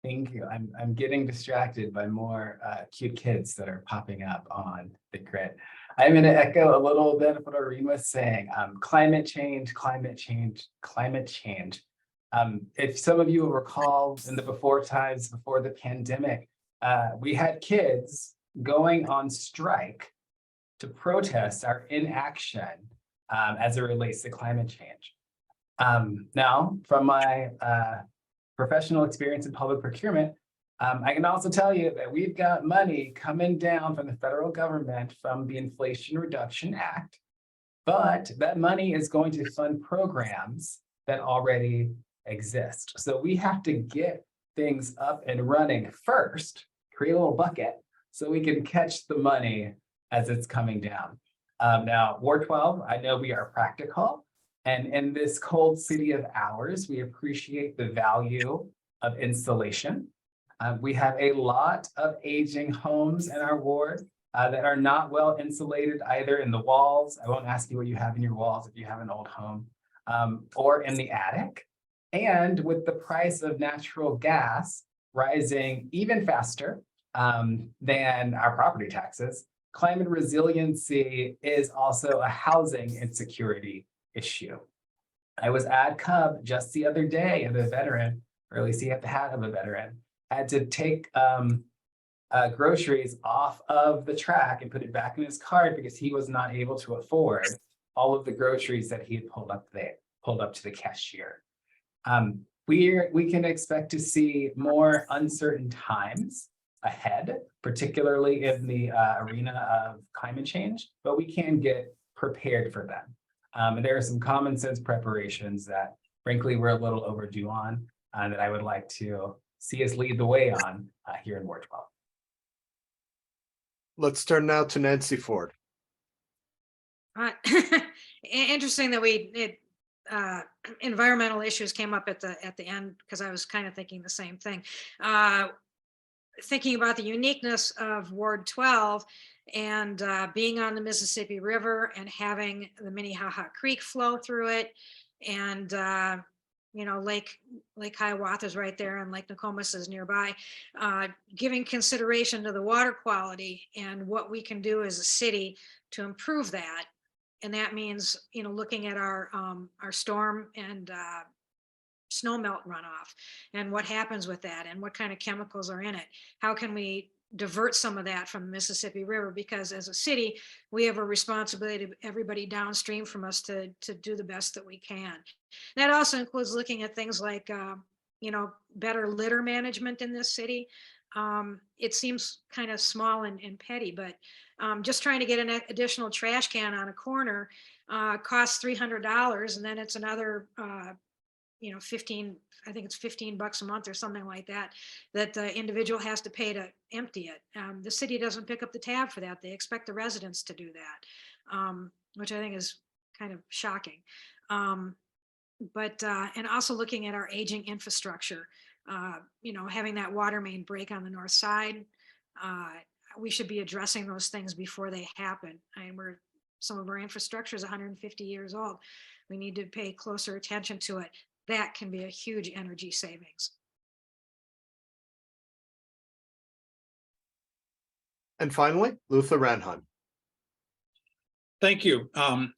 Thank you. I'm getting distracted by more cute kids that are popping up on the grid. I'm going to echo a little bit of what Irene was saying. Climate change, climate change, climate change. If some of you will recall in the before times, before the pandemic, we had kids going on strike to protest our inaction as it relates to climate change. Now, from my professional experience in public procurement, I can also tell you that we've got money coming down from the federal government from the Inflation Reduction Act, but that money is going to fund programs that already exist. So we have to get things up and running first, create a little bucket so we can catch the money as it's coming down. Now, Ward 12, I know we are practical. And in this cold city of ours, we appreciate the value of insulation. We have a lot of aging homes in our ward that are not well insulated either in the walls. I won't ask you what you have in your walls if you have an old home, or in the attic. And with the price of natural gas rising even faster than our property taxes, climate resiliency is also a housing insecurity issue. I was at Cub just the other day, and a veteran, or at least he had the hat of a veteran, had to take groceries off of the track and put it back in his cart because he was not able to afford all of the groceries that he had pulled up to the cashier. We can expect to see more uncertain times ahead, particularly in the arena of climate change, but we can get prepared for them. And there are some common sense preparations that frankly we're a little overdue on, that I would like to see us lead the way on here in Ward 12. Let's turn now to Nancy Ford. Interesting that environmental issues came up at the end, because I was kind of thinking the same thing. Thinking about the uniqueness of Ward 12 and being on the Mississippi River and having the Minnehaha Creek flow through it, and Lake Hiawatha is right there, and Lake Nokomis is nearby. Giving consideration to the water quality and what we can do as a city to improve that, and that means looking at our storm and snow melt runoff and what happens with that and what kind of chemicals are in it. How can we divert some of that from the Mississippi River? Because as a city, we have a responsibility to everybody downstream from us to do the best that we can. That also includes looking at things like, better litter management in this city. It seems kind of small and petty, but just trying to get an additional trash can on a corner costs $300, and then it's another 15, I think it's $15 a month or something like that, that the individual has to pay to empty it. The city doesn't pick up the tab for that. They expect the residents to do that, which I think is kind of shocking. But and also looking at our aging infrastructure, having that water main break on the north side, we should be addressing those things before they happen. Some of our infrastructure is 150 years old. We need to pay closer attention to it. That can be a huge energy savings. And finally, Luther Ranhan. Thank you.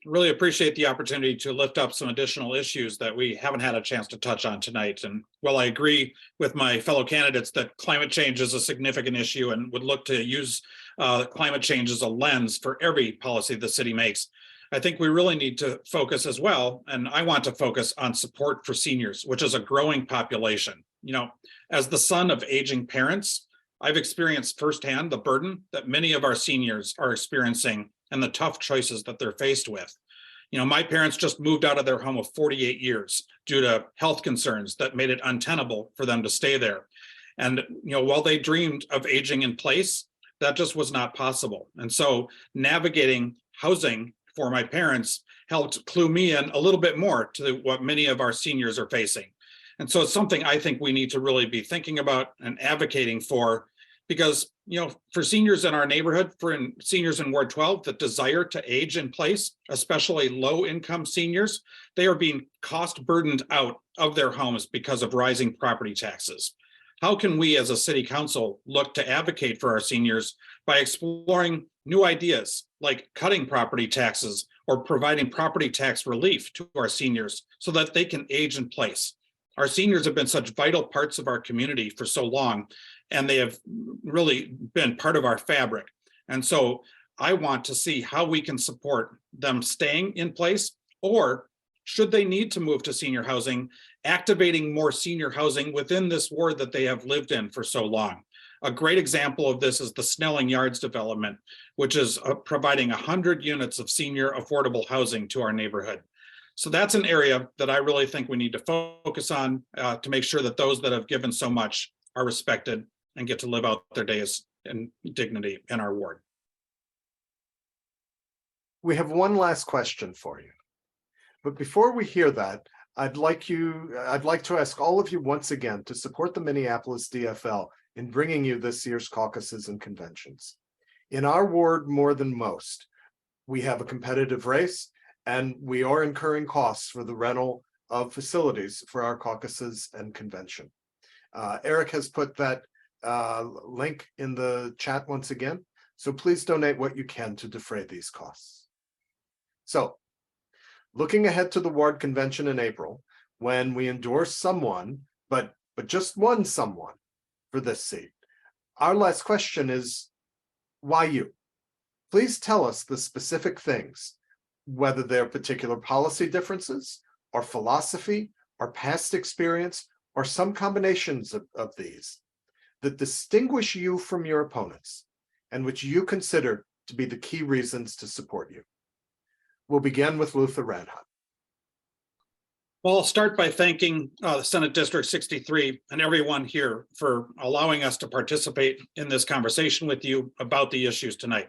Really appreciate the opportunity to lift up some additional issues that we haven't had a chance to touch on tonight. And while I agree with my fellow candidates that climate change is a significant issue and would look to use climate change as a lens for every policy the city makes, I think we really need to focus as well. And I want to focus on support for seniors, which is a growing population. As the son of aging parents, I've experienced firsthand the burden that many of our seniors are experiencing and the tough choices that they're faced with. My parents just moved out of their home of 48 years due to health concerns that made it untenable for them to stay there. And, while they dreamed of aging in place, that just was not possible. And so navigating housing for my parents helped clue me in a little bit more to what many of our seniors are facing. And so it's something I think we need to really be thinking about and advocating for, because, for seniors in our neighborhood, seniors in Ward 12 that desire to age in place, especially low income seniors, they are being cost burdened out of their homes because of rising property taxes. How can we as a city council look to advocate for our seniors by exploring new ideas like cutting property taxes or providing property tax relief to our seniors so that they can age in place? Our seniors have been such vital parts of our community for so long, and they have really been part of our fabric. And so I want to see how we can support them staying in place, or should they need to move to senior housing, activating more senior housing within this ward that they have lived in for so long. A great example of this is the Snelling Yards development, which is providing 100 units of senior affordable housing to our neighborhood. So that's an area that I really think we need to focus on to make sure that those that have given so much are respected and get to live out their days in dignity in our ward. We have one last question for you. But before we hear that, I'd like to ask all of you once again to support the Minneapolis DFL in bringing you this year's caucuses and conventions. In our ward, more than most, we have a competitive race, and we are incurring costs for the rental of facilities for our caucuses and convention. Eric has put that link in the chat once again. So please donate what you can to defray these costs. So looking ahead to the ward convention in April, when we endorse someone, but just one someone for this seat, our last question is, why you? Please tell us the specific things, whether they're particular policy differences or philosophy or past experience or some combinations of these that distinguish you from your opponents and which you consider to be the key reasons to support you. We'll begin with Luther Radhut. Well, I'll start by thanking the Senate District 63 and everyone here for allowing us to participate in this conversation with you about the issues tonight.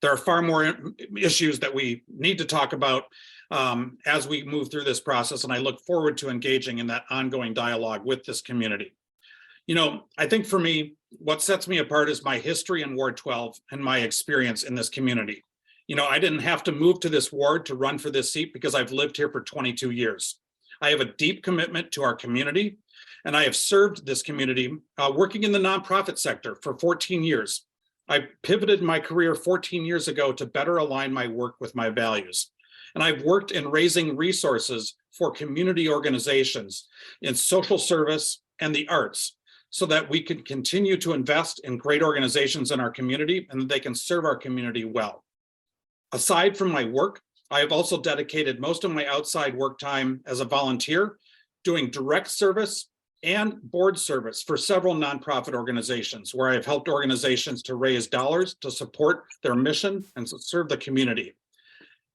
There are far more issues that we need to talk about as we move through this process, and I look forward to engaging in that ongoing dialogue with this community. You know, I think for me, what sets me apart is my history in Ward 12 and my experience in this community. You know, I didn't have to move to this ward to run for this seat because I've lived here for 22 years. I have a deep commitment to our community, and I have served this community working in the nonprofit sector for 14 years. I pivoted my career 14 years ago to better align my work with my values. And I've worked in raising resources for community organizations in social service and the arts so that we can continue to invest in great organizations in our community and that they can serve our community well. Aside from my work, I have also dedicated most of my outside work time as a volunteer, doing direct service and board service for several nonprofit organizations where I have helped organizations to raise dollars to support their mission and to serve the community.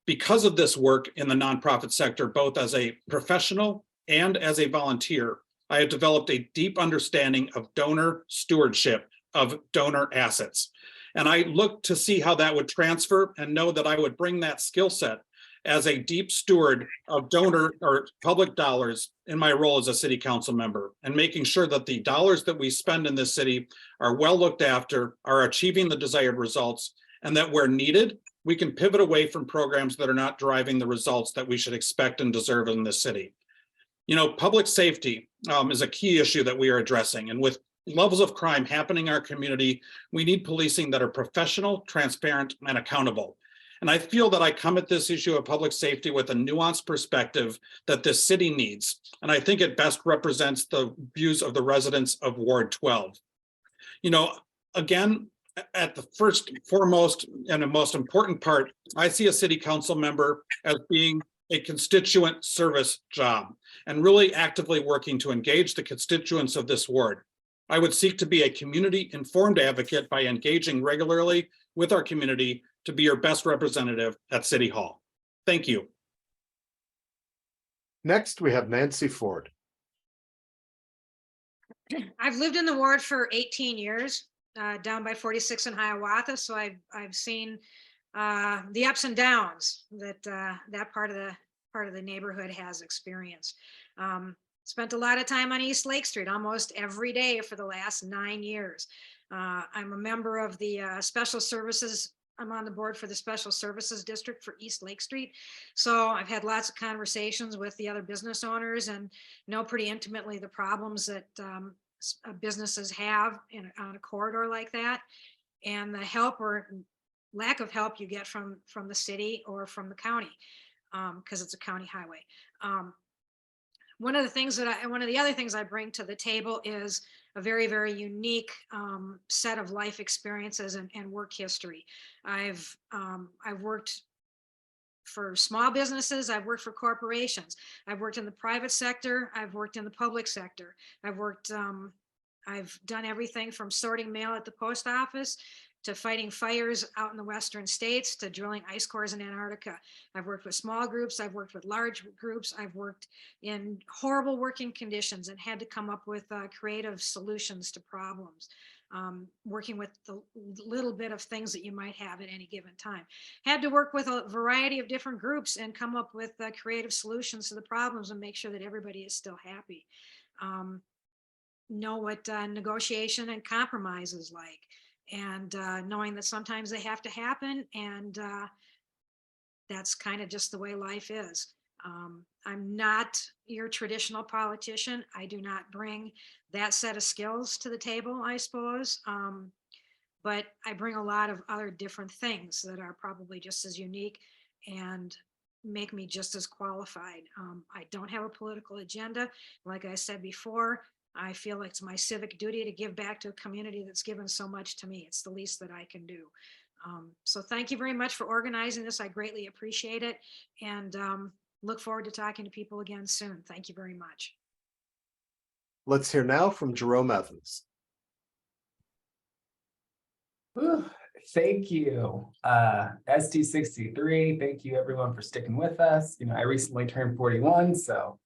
Because of this work in the nonprofit sector, both as a professional and as a volunteer, I have developed a deep understanding of donor stewardship of donor assets. And I look to see how that would transfer and know that I would bring that skill set as a deep steward of donor or public dollars in my role as a city council member, and making sure that the dollars that we spend in this city are well looked after, are achieving the desired results, and that where needed, we can pivot away from programs that are not driving the results that we should expect and deserve in this city. You know, public safety is a key issue that we are addressing, and with levels of crime happening in our community, we need policing that are professional, transparent, and accountable. And I feel that I come at this issue of public safety with a nuanced perspective that this city needs. And I think it best represents the views of the residents of Ward 12. You know, again, at the first, foremost, and the most important part, I see a city council member as being a constituent service job and really actively working to engage the constituents of this ward. I would seek to be a community informed advocate by engaging regularly with our community to be your best representative at City Hall. Thank you. Next, we have Nancy Ford. I've lived in the ward for 18 years, down by 46 in Hiawatha. So I've seen the ups and downs that that part of the neighborhood has experienced. Spent a lot of time on East Lake Street almost every day for the last 9 years. I'm a member of the special services. I'm on the board for the Special Services District for East Lake Street. So I've had lots of conversations with the other business owners and know pretty intimately the problems that businesses have on a corridor like that, and the help or lack of help you get from the city or from the county, because it's a county highway. One of the other things I bring to the table is a very, very unique set of life experiences and work history. I've worked for small businesses. I've worked for corporations. I've worked in the private sector. I've worked in the public sector. I've done everything from sorting mail at the post office to fighting fires out in the western states, to drilling ice cores in Antarctica. I've worked with small groups, I've worked with large groups, I've worked in horrible working conditions and had to come up with creative solutions to problems, working with the little bit of things that you might have at any given time. Had to work with a variety of different groups and come up with creative solutions to the problems and make sure that everybody is still happy. Know what negotiation and compromise is like. And knowing that sometimes they have to happen, and that's kind of just the way life is. I'm not your traditional politician. I do not bring that set of skills to the table, I suppose. But I bring a lot of other different things that are probably just as unique and make me just as qualified. I don't have a political agenda. Like I said before, I feel like it's my civic duty to give back to a community that's given so much to me. It's the least that I can do. So thank you very much for organizing this. I greatly appreciate it. And look forward to talking to people again soon. Thank you very much. Let's hear now from Jerome Evans. Whew, thank you, ST63. Thank you everyone for sticking with us. I recently turned 41, so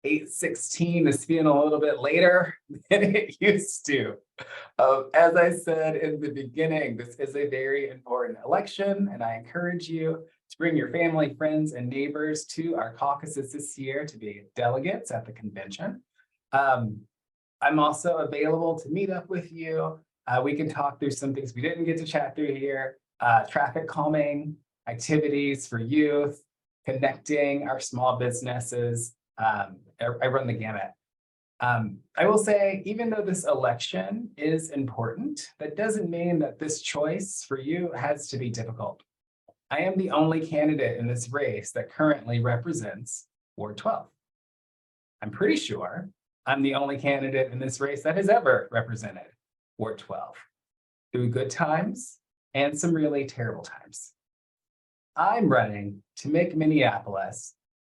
8/16 is feeling a little bit later than it used to. As I said in the beginning, this is a very important election, and I encourage you to bring your family, friends, and neighbors to our caucuses this year to be delegates at the convention. I'm also available to meet up with you. We can talk through some things we didn't get to chat through here, traffic calming, activities for youth, connecting our small businesses. I run the gamut. I will say, even though this election is important, that doesn't mean that this choice for you has to be difficult. I am the only candidate in this race that currently represents Ward 12. I'm pretty sure I'm the only candidate in this race that has ever represented Ward 12 through good times and some really terrible times. I'm running to make Minneapolis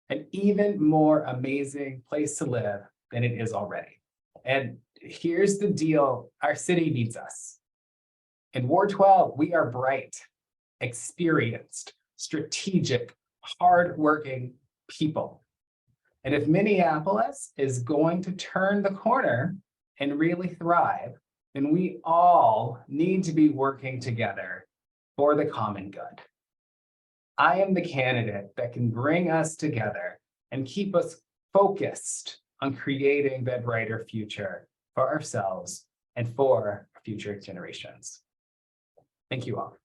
an even more amazing place to live than it is already. And here's the deal, our city needs us. In Ward 12, we are bright, experienced, strategic, hardworking people. And if Minneapolis is going to turn the corner and really thrive, then we all need to be working together for the common good. I am the candidate that can bring us together and keep us focused on creating that brighter future for ourselves and for future generations. Thank you all.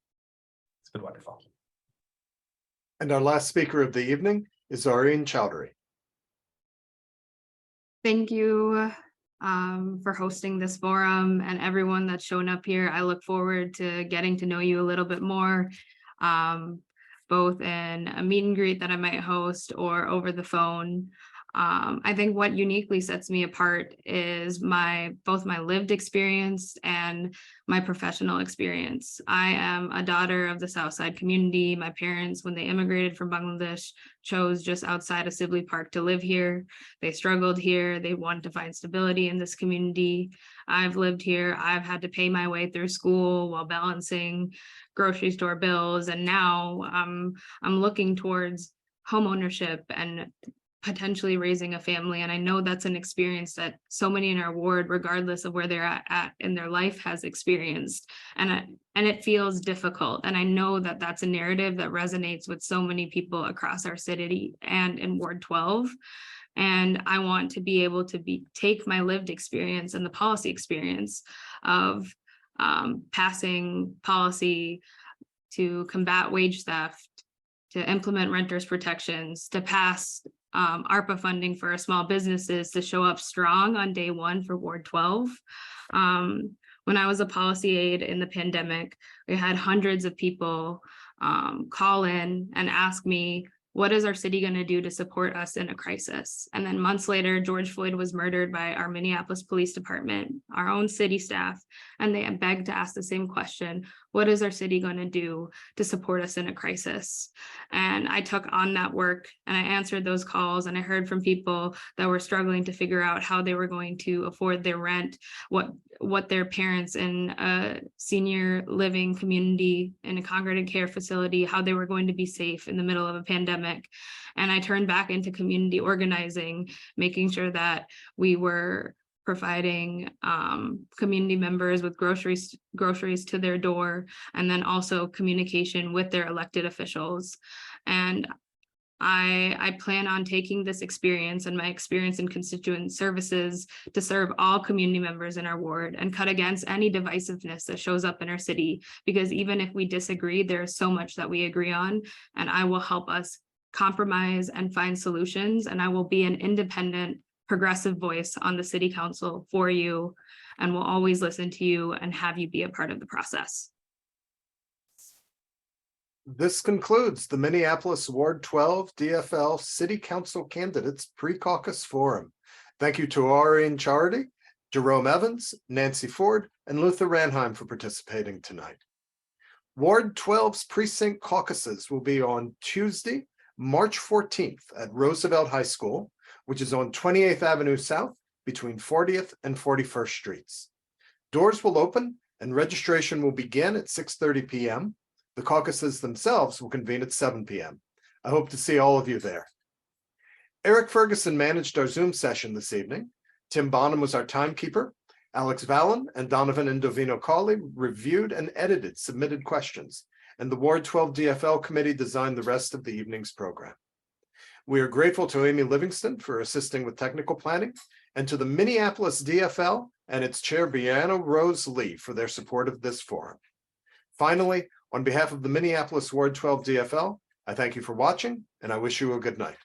It's been wonderful. And our last speaker of the evening is Oreen Chowdhury. Thank you for hosting this forum and everyone that's shown up here. I look forward to getting to know you a little bit more, both in a meet and greet that I might host or over the phone. I think what uniquely sets me apart is both my lived experience and my professional experience. I am a daughter of the Southside community. My parents, when they immigrated from Bangladesh, chose just outside of Sibley Park to live here. They struggled here. They wanted to find stability in this community. I've lived here. I've had to pay my way through school while balancing grocery store bills. And now I'm looking towards homeownership and potentially raising a family. And I know that's an experience that so many in our ward, regardless of where they're at in their life, has experienced. And it feels difficult. And I know that that's a narrative that resonates with so many people across our city and in Ward 12. And I want to be able to take my lived experience and the policy experience of passing policy to combat wage theft, to implement renters protections, to pass ARPA funding for our small businesses to show up strong on day one for Ward 12. When I was a policy aide in the pandemic, we had hundreds of people call in and ask me, what is our city going to do to support us in a crisis? And then months later, George Floyd was murdered by our Minneapolis Police Department, our own city staff, and they begged to ask the same question, what is our city going to do to support us in a crisis? And I took on that work and I answered those calls, and I heard from people that were struggling to figure out how they were going to afford their rent, what their parents in a senior living community in a congregate care facility, how they were going to be safe in the middle of a pandemic. And I turned back into community organizing, making sure that we were providing community members with groceries to their door, and then also communication with their elected officials. And I plan on taking this experience and my experience in constituent services to serve all community members in our ward and cut against any divisiveness that shows up in our city, because even if we disagree, there's so much that we agree on, and I will help us compromise, and find solutions. And I will be an independent, progressive voice on the city council for you, and will always listen to you and have you be a part of the process. This concludes the Minneapolis Ward 12 DFL City Council Candidates Pre-Caucus Forum. Thank you to Aureen Charity, Jerome Evans, Nancy Ford, and Luther Ranheim for participating tonight. Ward 12's precinct caucuses will be on Tuesday, March 14th at Roosevelt High School, which is on 28th Avenue South between 40th and 41st Streets. Doors will open and registration will begin at 6:30 p.m. The caucuses themselves will convene at 7 p.m. I hope to see all of you there. Eric Ferguson managed our Zoom session this evening. Tim Bonham was our timekeeper. Alex Vallon and Donovan Indovino Cawley reviewed and edited submitted questions, and the Ward 12 DFL committee designed the rest of the evening's program. We are grateful to Amy Livingston for assisting with technical planning, and to the Minneapolis DFL and its chair, Brianna Rose Lee, for their support of this forum. Finally, on behalf of the Minneapolis Ward 12 DFL, I thank you for watching, and I wish you a good night.